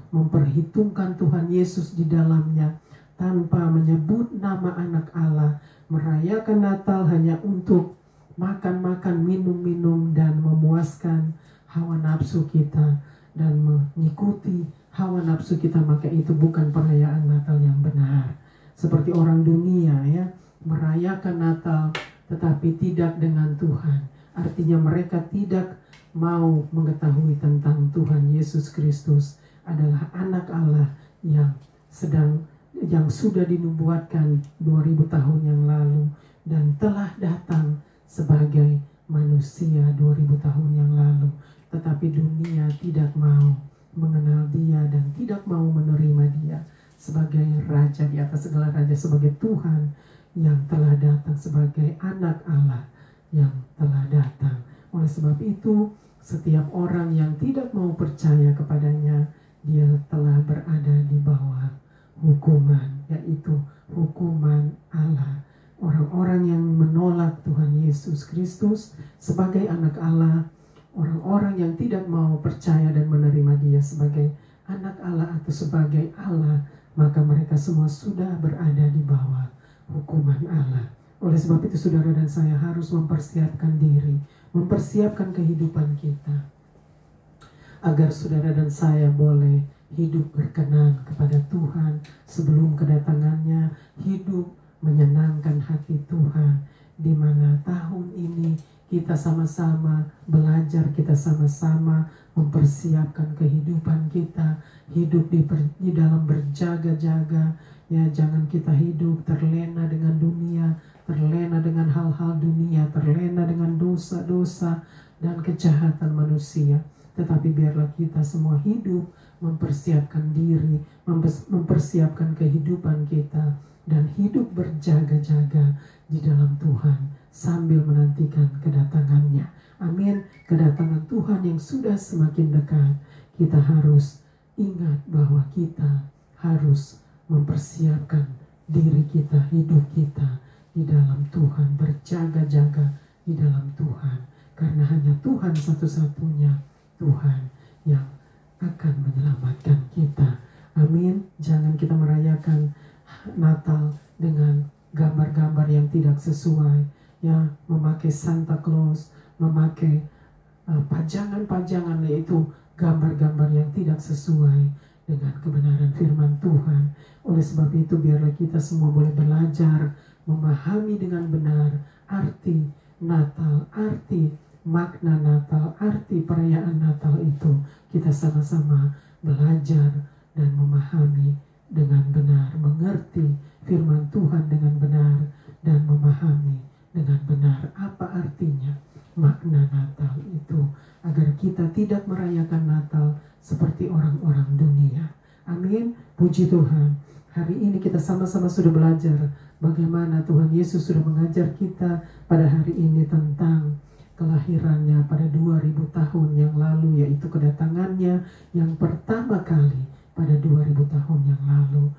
memperhitungkan Tuhan Yesus di dalamnya, tanpa menyebut nama anak Allah. Merayakan Natal hanya untuk makan-makan, minum-minum, dan memuaskan hawa nafsu kita dan mengikuti hawa nafsu kita. Maka itu bukan perayaan Natal yang benar. Seperti orang dunia, ya, merayakan Natal tetapi tidak dengan Tuhan. Artinya mereka tidak mau mengetahui tentang Tuhan Yesus Kristus adalah anak Allah yang sudah dinubuatkan 2000 tahun yang lalu dan telah datang sebagai manusia 2000 tahun yang lalu. Tetapi dunia tidak mau mengenal dia dan tidak mau menerima dia sebagai raja di atas segala raja, sebagai Tuhan yang telah datang, sebagai anak Allah yang telah datang. Oleh sebab itu, setiap orang yang tidak mau percaya kepadanya, dia telah berada di bawah hukuman, yaitu hukuman Allah. Orang-orang yang menolak Tuhan Yesus Kristus sebagai anak Allah, orang-orang yang tidak mau percaya dan menerima dia sebagai anak Allah atau sebagai Allah, maka mereka semua sudah berada di bawah hukuman Allah. Oleh sebab itu saudara dan saya harus mempersiapkan diri, mempersiapkan kehidupan kita, agar saudara dan saya boleh hidup berkenan kepada Tuhan sebelum kedatangannya, hidup menyenangkan hati Tuhan, di mana tahun ini kita sama-sama belajar, kita sama-sama mempersiapkan kehidupan kita, hidup di dalam berjaga-jaga. Ya, jangan kita hidup terlena dengan dunia, terlena dengan hal-hal dunia, terlena dengan dosa-dosa dan kejahatan manusia. Tetapi biarlah kita semua hidup mempersiapkan diri, mempersiapkan kehidupan kita, dan hidup berjaga-jaga di dalam Tuhan sambil menantikan kedatangannya. Amin. Kedatangan Tuhan yang sudah semakin dekat, kita harus ingat bahwa kita harus mempersiapkan diri kita, hidup kita di dalam Tuhan, berjaga-jaga di dalam Tuhan, karena hanya Tuhan satu-satunya Tuhan yang akan menyelamatkan kita. Amin. Jangan kita merayakan Natal dengan gambar-gambar yang tidak sesuai, ya, memakai Santa Claus, memakai pajangan-pajangan, yaitu gambar-gambar yang tidak sesuai dengan kebenaran firman Tuhan. Oleh sebab itu biarlah kita semua boleh belajar memahami dengan benar arti Natal, arti makna Natal, arti perayaan Natal itu. Kita sama-sama belajar dan memahami dengan benar, mengerti firman Tuhan dengan benar, dan memahami dengan benar apa artinya makna Natal itu, agar kita tidak merayakan Natal seperti orang-orang dunia. Amin. Puji Tuhan. Hari ini kita sama-sama sudah belajar bagaimana Tuhan Yesus sudah mengajar kita pada hari ini tentang kelahirannya pada 2000 tahun yang lalu, yaitu kedatangannya yang pertama kali pada 2000 tahun yang lalu,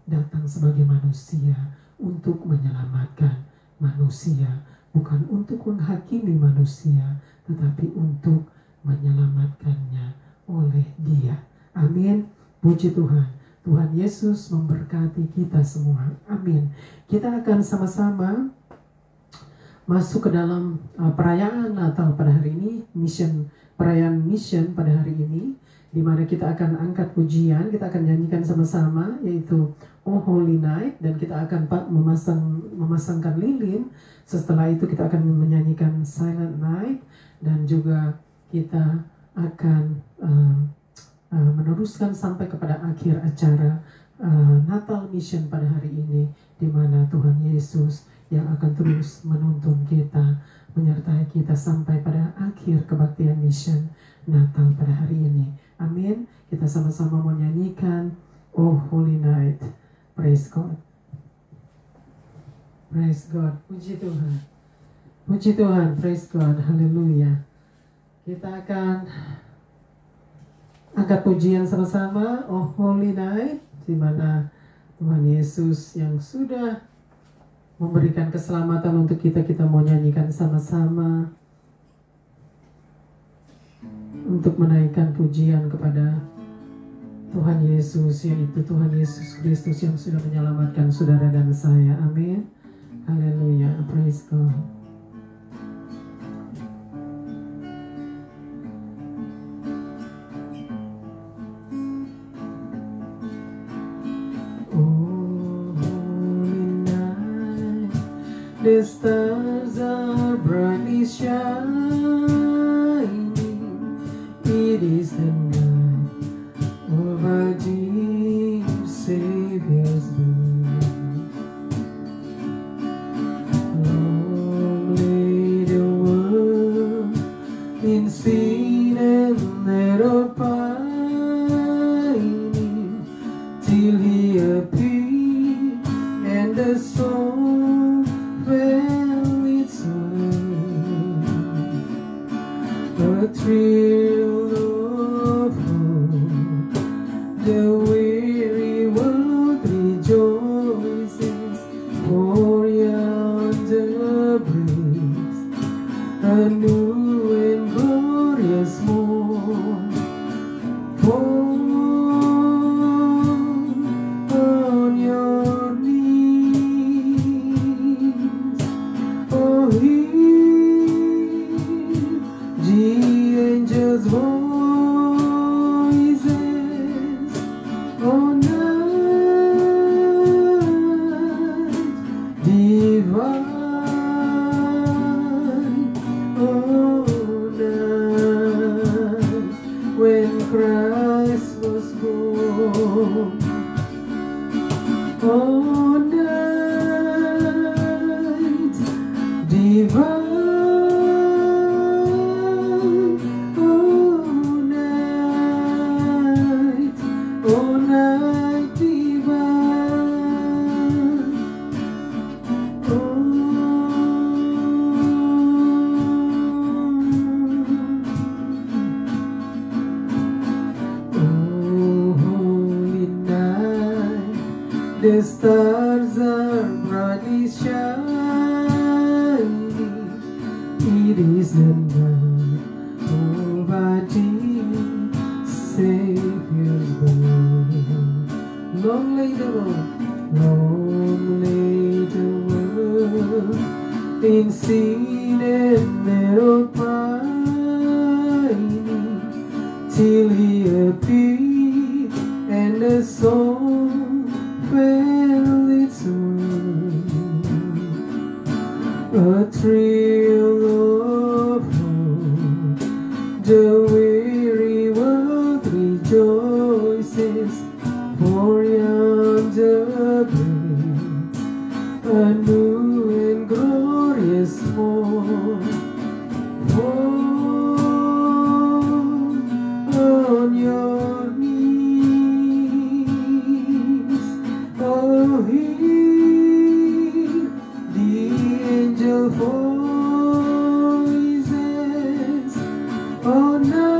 datang sebagai manusia untuk menyelamatkan manusia, bukan untuk menghakimi manusia, tetapi untuk menyelamatkannya oleh Dia. Amin. Puji Tuhan. Tuhan Yesus memberkati kita semua. Amin. Kita akan sama-sama masuk ke dalam perayaan Natal pada hari ini, perayaan mission pada hari ini, di mana kita akan angkat pujian, kita akan nyanyikan sama-sama, yaitu Oh Holy Night, dan kita akan memasangkan lilin. Setelah itu kita akan menyanyikan Silent Night, dan juga kita akan meneruskan sampai kepada akhir acara Natal Mission pada hari ini, di mana Tuhan Yesus yang akan terus menuntun kita, menyertai kita sampai pada akhir kebaktian mission Natal pada hari ini. Amin. Kita sama-sama menyanyikan Oh Holy Night. Praise God. Praise God. Puji Tuhan. Puji Tuhan. Praise God. Haleluya. Kita akan angkat pujian sama-sama, Oh Holy Night, di mana Tuhan Yesus yang sudah memberikan keselamatan untuk kita mau nyanyikan sama-sama untuk menaikkan pujian kepada Tuhan Yesus, yaitu Tuhan Yesus Kristus yang sudah menyelamatkan saudara dan saya. Amin. Haleluya. Praise God. The stars are brightly shining. It is the night of our dear Savior's birth. Long lay the world in sin and error pining, till He appeared and the soul fell its way. A thrill of hope, the weary world rejoices, for yonder breaks a new and glorious morn. Fall on your knees, oh, hear the angels' voices, oh, night divine, oh, night when Christ was born, oh, night divine, oh, night divine, oh, holy night, the stars are brightly shining. It is the night of our dear Savior's birth. Long lay the world in sin and error pining, till He appeared and the soul fell its way. A thrill of hope, the weary world rejoices, for yonder breaks a new and glorious morn. Fall on your knees, oh, hear the angel voices, oh, night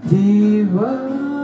divine.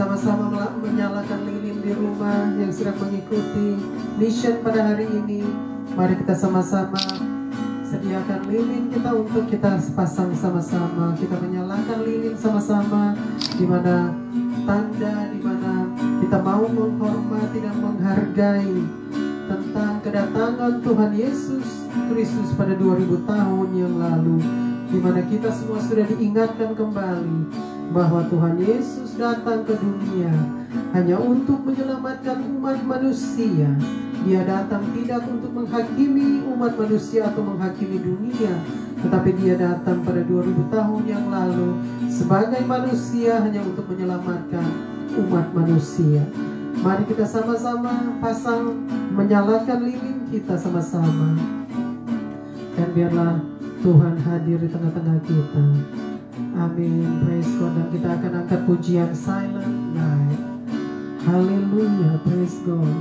sama-sama menyalakan lilin di rumah yang sedang mengikuti mission pada hari ini. Mari kita sama-sama sediakan lilin kita untuk kita pasang sama-sama. Kita menyalakan lilin sama-sama, di mana tanda, di mana kita mau menghormati dan menghargai tentang kedatangan Tuhan Yesus Kristus pada 2000 tahun yang lalu, di mana kita semua sudah diingatkan kembali bahwa Tuhan Yesus datang ke dunia hanya untuk menyelamatkan umat manusia. Dia datang tidak untuk menghakimi umat manusia atau menghakimi dunia, tetapi dia datang pada 2000 tahun yang lalu sebagai manusia hanya untuk menyelamatkan umat manusia. Mari kita sama-sama pasang, menyalakan lilin kita sama-sama. Dan biarlah Tuhan hadir di tengah-tengah kita. Amin. Praise God. Dan kita akan angkat pujian Silent Night. Haleluya. Praise God.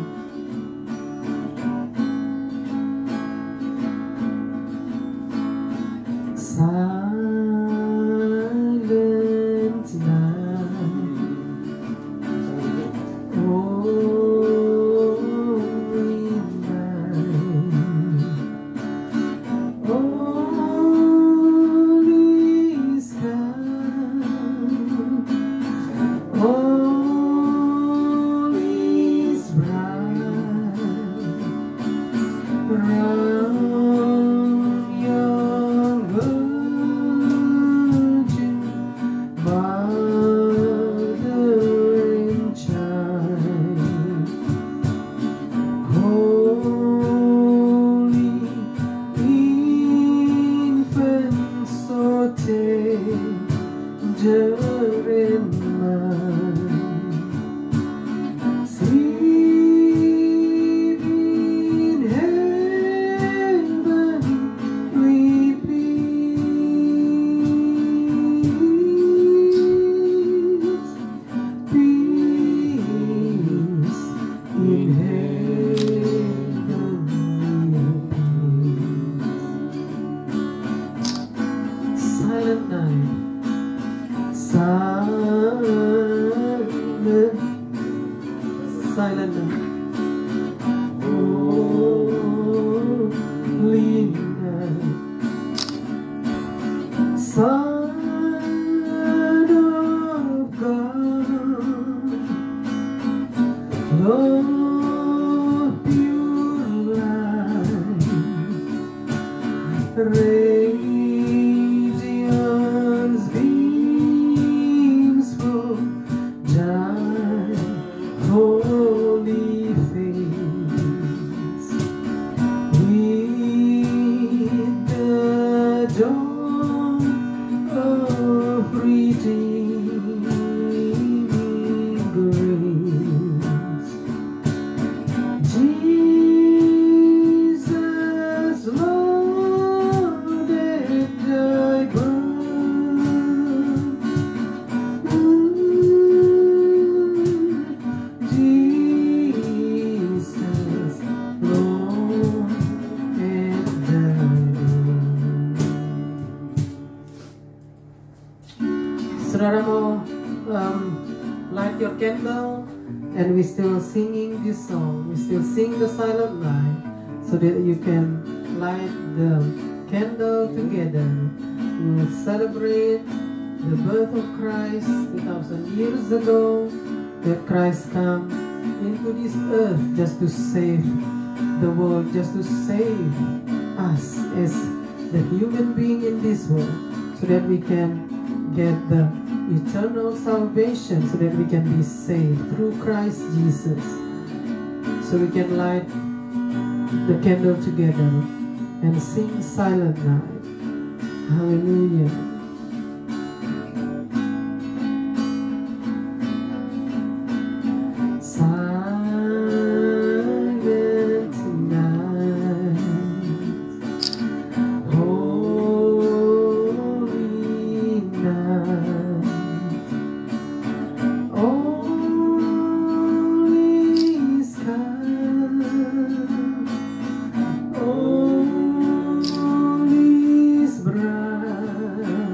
Silent night, holy night, holy sky, all is bright around young virgin mother and child, holy infant so tender and mild, sleep in heavenly peace, peace in heavenly peace. Silent night, silent night, holy night, Son of God, Lord pure light, radiance beams from thy holy face, with the dawn of redeeming grace. Jesus, Lord, and thy birth, Jesus, Lord, and thy birth. Saudara mau light your candle, and we still singing this song. We still sing the Silent Night, so that you can light the candle together. We will celebrate the birth of Christ 2000 years ago, that Christ came into this earth just to save the world, just to save us as the human being in this world, so that we can get the eternal salvation, so that we can be saved through Christ Jesus. So we can light the candle together and sing Silent Night. Hallelujah. Silent night, holy night, all is calm, all is bright.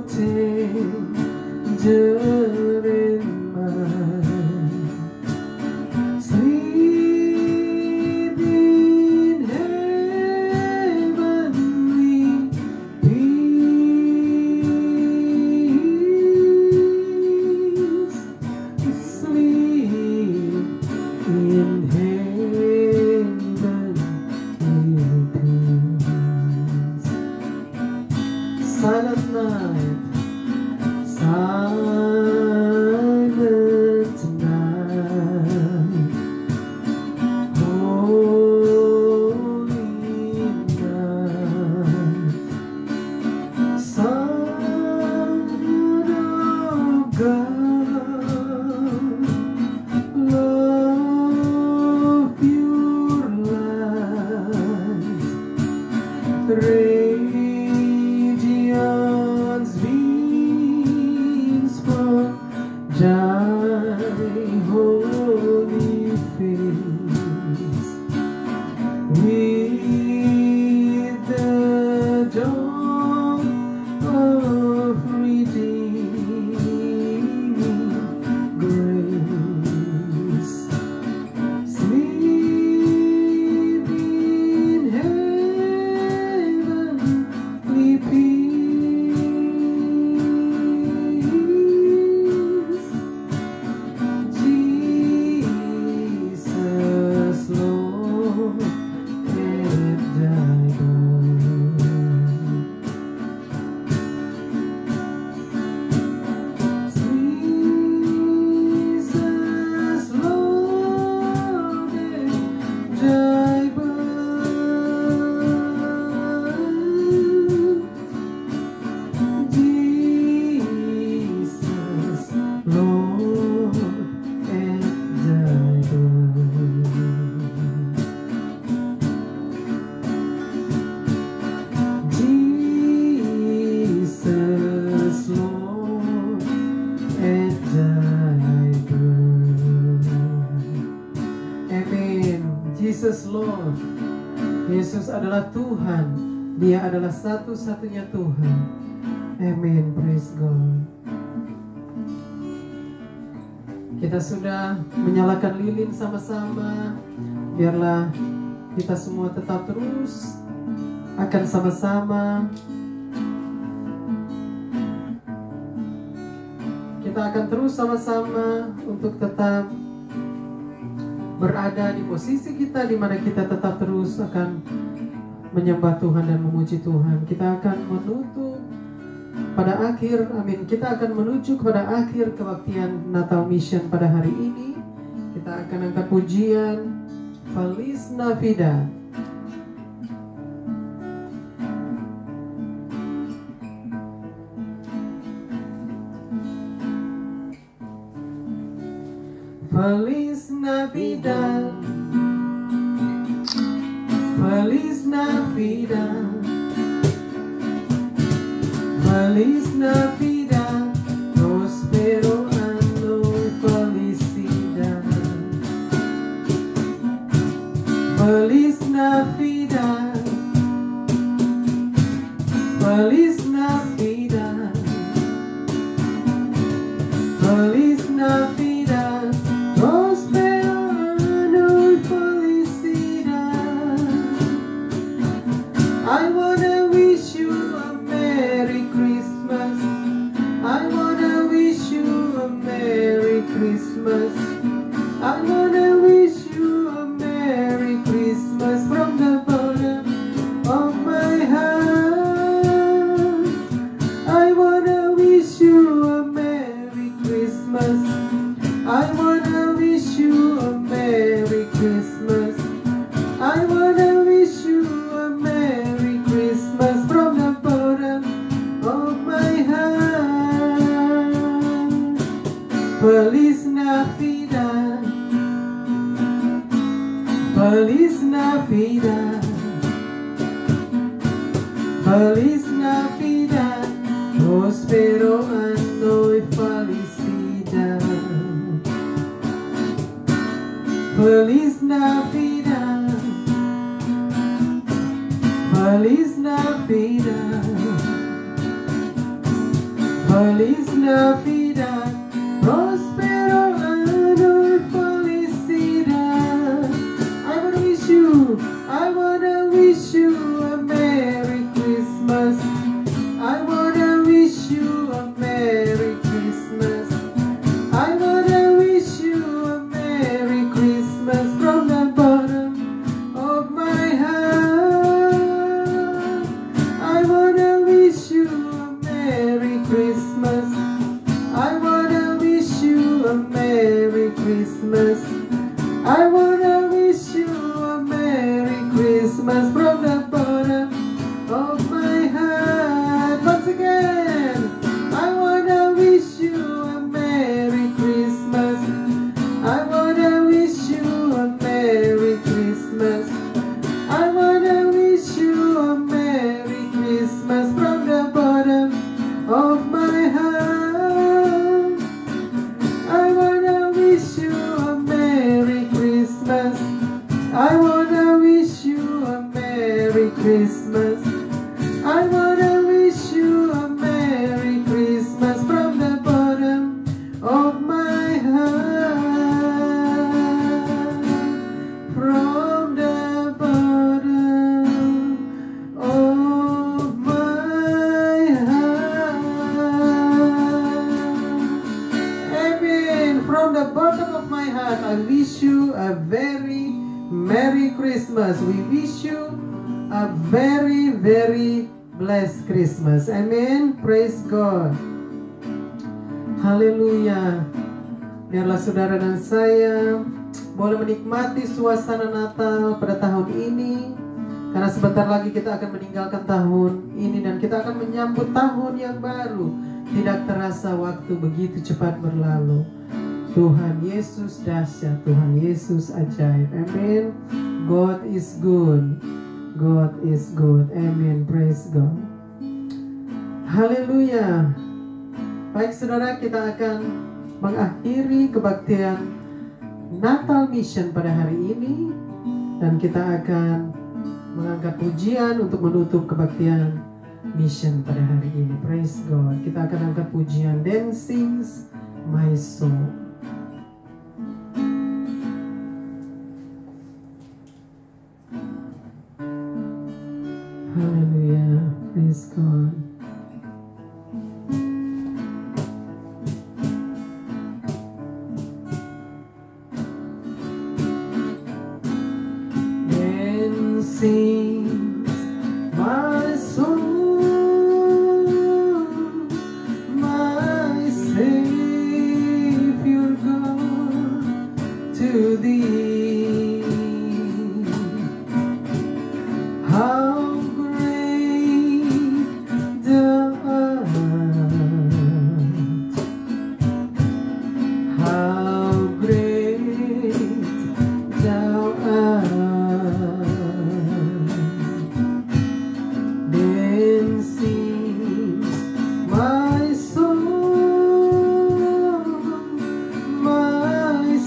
stranger in mind, sleep in heavenly peace, sleep in heavenly peace. Silent night, silent night, holy night, Son of God, love pure light, radiance beams from Thy holy face, with the dawn of redeeming grace. Sleep in heavenly peace, Jesus, Lord, and Thy Lord. Jesus, Lord, and Thy birth. Jesus, Lord, and Thy birth. Jesus, Lord, and Thy birth. Amen. Jesus, Lord. Yesus adalah Tuhan. Dia adalah satu-satunya Tuhan. Amen. Praise God. Kita sudah menyalakan lilin sama-sama. Biarlah kita semua tetap terus akan sama-sama. Kita akan terus sama-sama untuk tetap berada di posisi kita di mana kita tetap terus akan menyembah Tuhan dan memuji Tuhan. Kita akan menutup pada akhir, amin. Kita akan menuju kepada akhir kebaktian Natal Mission pada hari ini. Kita akan angkat pujian Feliz Navidad. Feliz Navidad, Feliz Navidad, Feliz Navidad, prospero año y felicidad. Feliz Navidad, Feliz Navidad, Feliz Navidad, prospero año y felicidad. I wanna wish you a Merry Christmas. I wanna wish you a Merry Christmas. I wanna wish you a Merry Christmas from the bottom of my heart. I wanna wish you a Merry Christmas. I wanna wish you a Merry Christmas. I wanna wish you a Merry Christmas from the bottom of my heart. Feliz Navidad, Feliz Navidad, Feliz Navidad, prospero año y felicidad. Feliz Navidad, Feliz Navidad, Feliz Navidad, prospero año y felicidad. I wanna wish you a Merry Christmas. I wanna wish you a Merry Christmas. I wanna wish you a Merry Christmas from the bottom of my heart. I wanna wish you a Merry Christmas. I wanna wish you a Merry Christmas. I wanna wish you a Merry Christmas from the bottom of my heart. Once again, I wanna wish you a Merry Christmas. I wanna wish you a Merry Christmas. I wanna wish you a Merry Christmas from the bottom of my heart. I wanna wish you a Merry Christmas. I wanna wish you a Merry Christmas. I wanna wish you a Merry Christmas from the bottom of my heart. From the bottom of my heart. Amen. From the bottom of my heart, I wish you a very Merry Christmas. We wish you a very, very blessed Christmas. Amen. Praise God. Haleluya. Biarlah saudara dan saya boleh menikmati suasana Natal pada tahun ini, karena sebentar lagi kita akan meninggalkan tahun ini dan kita akan menyambut tahun yang baru. Tidak terasa waktu begitu cepat berlalu. Tuhan Yesus dahsyat, Tuhan Yesus ajaib. Amen. God is good. God is good. Amen. Praise God. Haleluya. Baik saudara, kita akan mengakhiri kebaktian Natal Mission pada hari ini, dan kita akan mengangkat pujian untuk menutup kebaktian mission pada hari ini. Praise God. Kita akan angkat pujian Dancing My Soul. Hallelujah. Praise God. Dancing my soul, my Savior God, to thee. How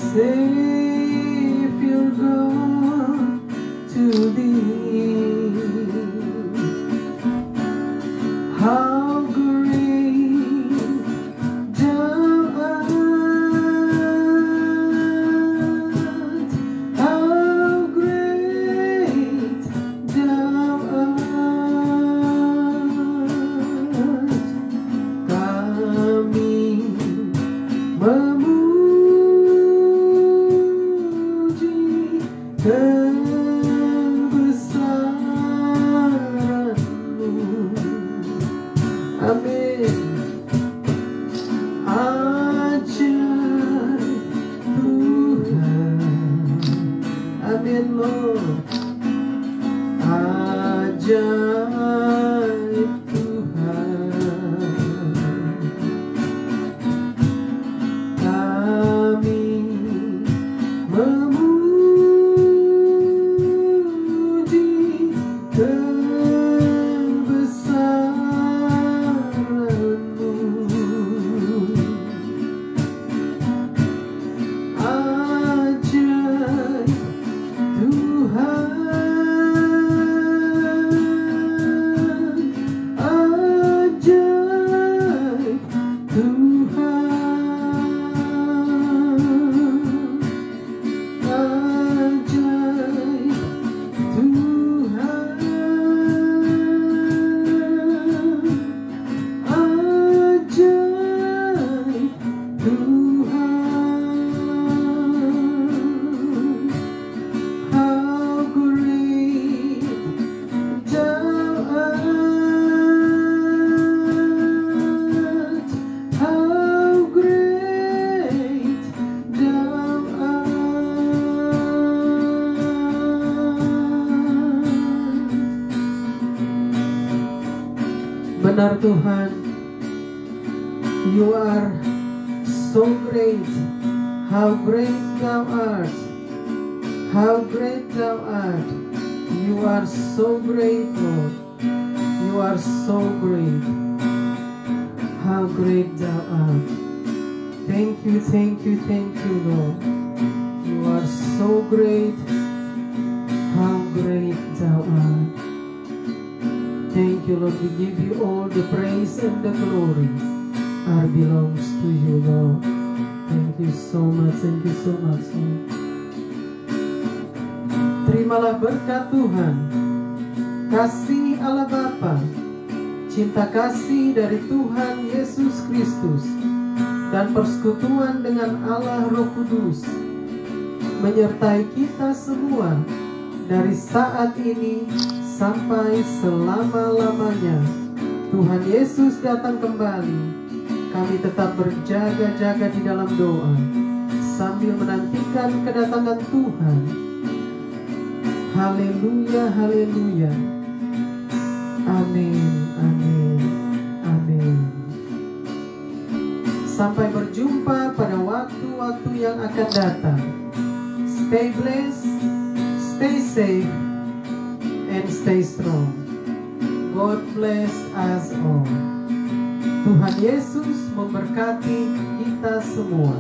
Savior God, to thee. How great thou art, how great thou art. Kami memuji kebesaran-Mu. Amin. Ajaib Tuhan. Amin Lord. Ajaib Tuhan. Kami memuji kebesaran-Mu. Tuhan, You are so great. How great Thou art. How great Thou art. You are so great, Lord. You are so great. How great Thou art. Thank You, thank You, thank You, Lord. You are so great. How great Thou art. Thank You, Lord. We give You all the praise and the glory belongs to You, Lord. Thank You so much. Thank You so much, Lord. Terimalah berkat Tuhan, kasih Allah Bapa, cinta kasih dari Tuhan Yesus Kristus, dan persekutuan dengan Allah Roh Kudus menyertai kita semua dari saat ini sampai selama-lamanya. Tuhan Yesus datang kembali. Kami tetap berjaga-jaga di dalam doa sambil menantikan kedatangan Tuhan. Haleluya, haleluya. Amin, amin, amin. Sampai berjumpa pada waktu-waktu yang akan datang. Stay blessed, stay safe, and stay strong. God bless us all. Tuhan Yesus memberkati kita semua.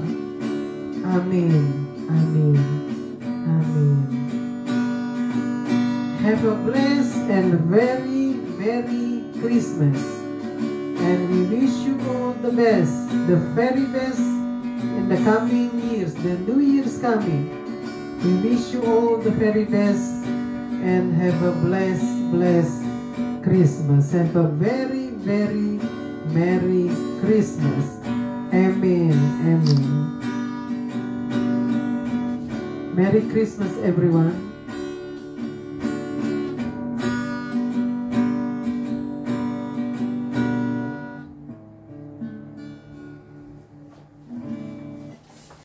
Amin, amin, amin. Have a blessed and very Merry Christmas. And we wish you all the best, the very best in the coming years, the New Year's coming. We wish you all the very best and have a blessed Christmas. Have a very Merry Christmas. Amen. Amen. Merry Christmas, everyone.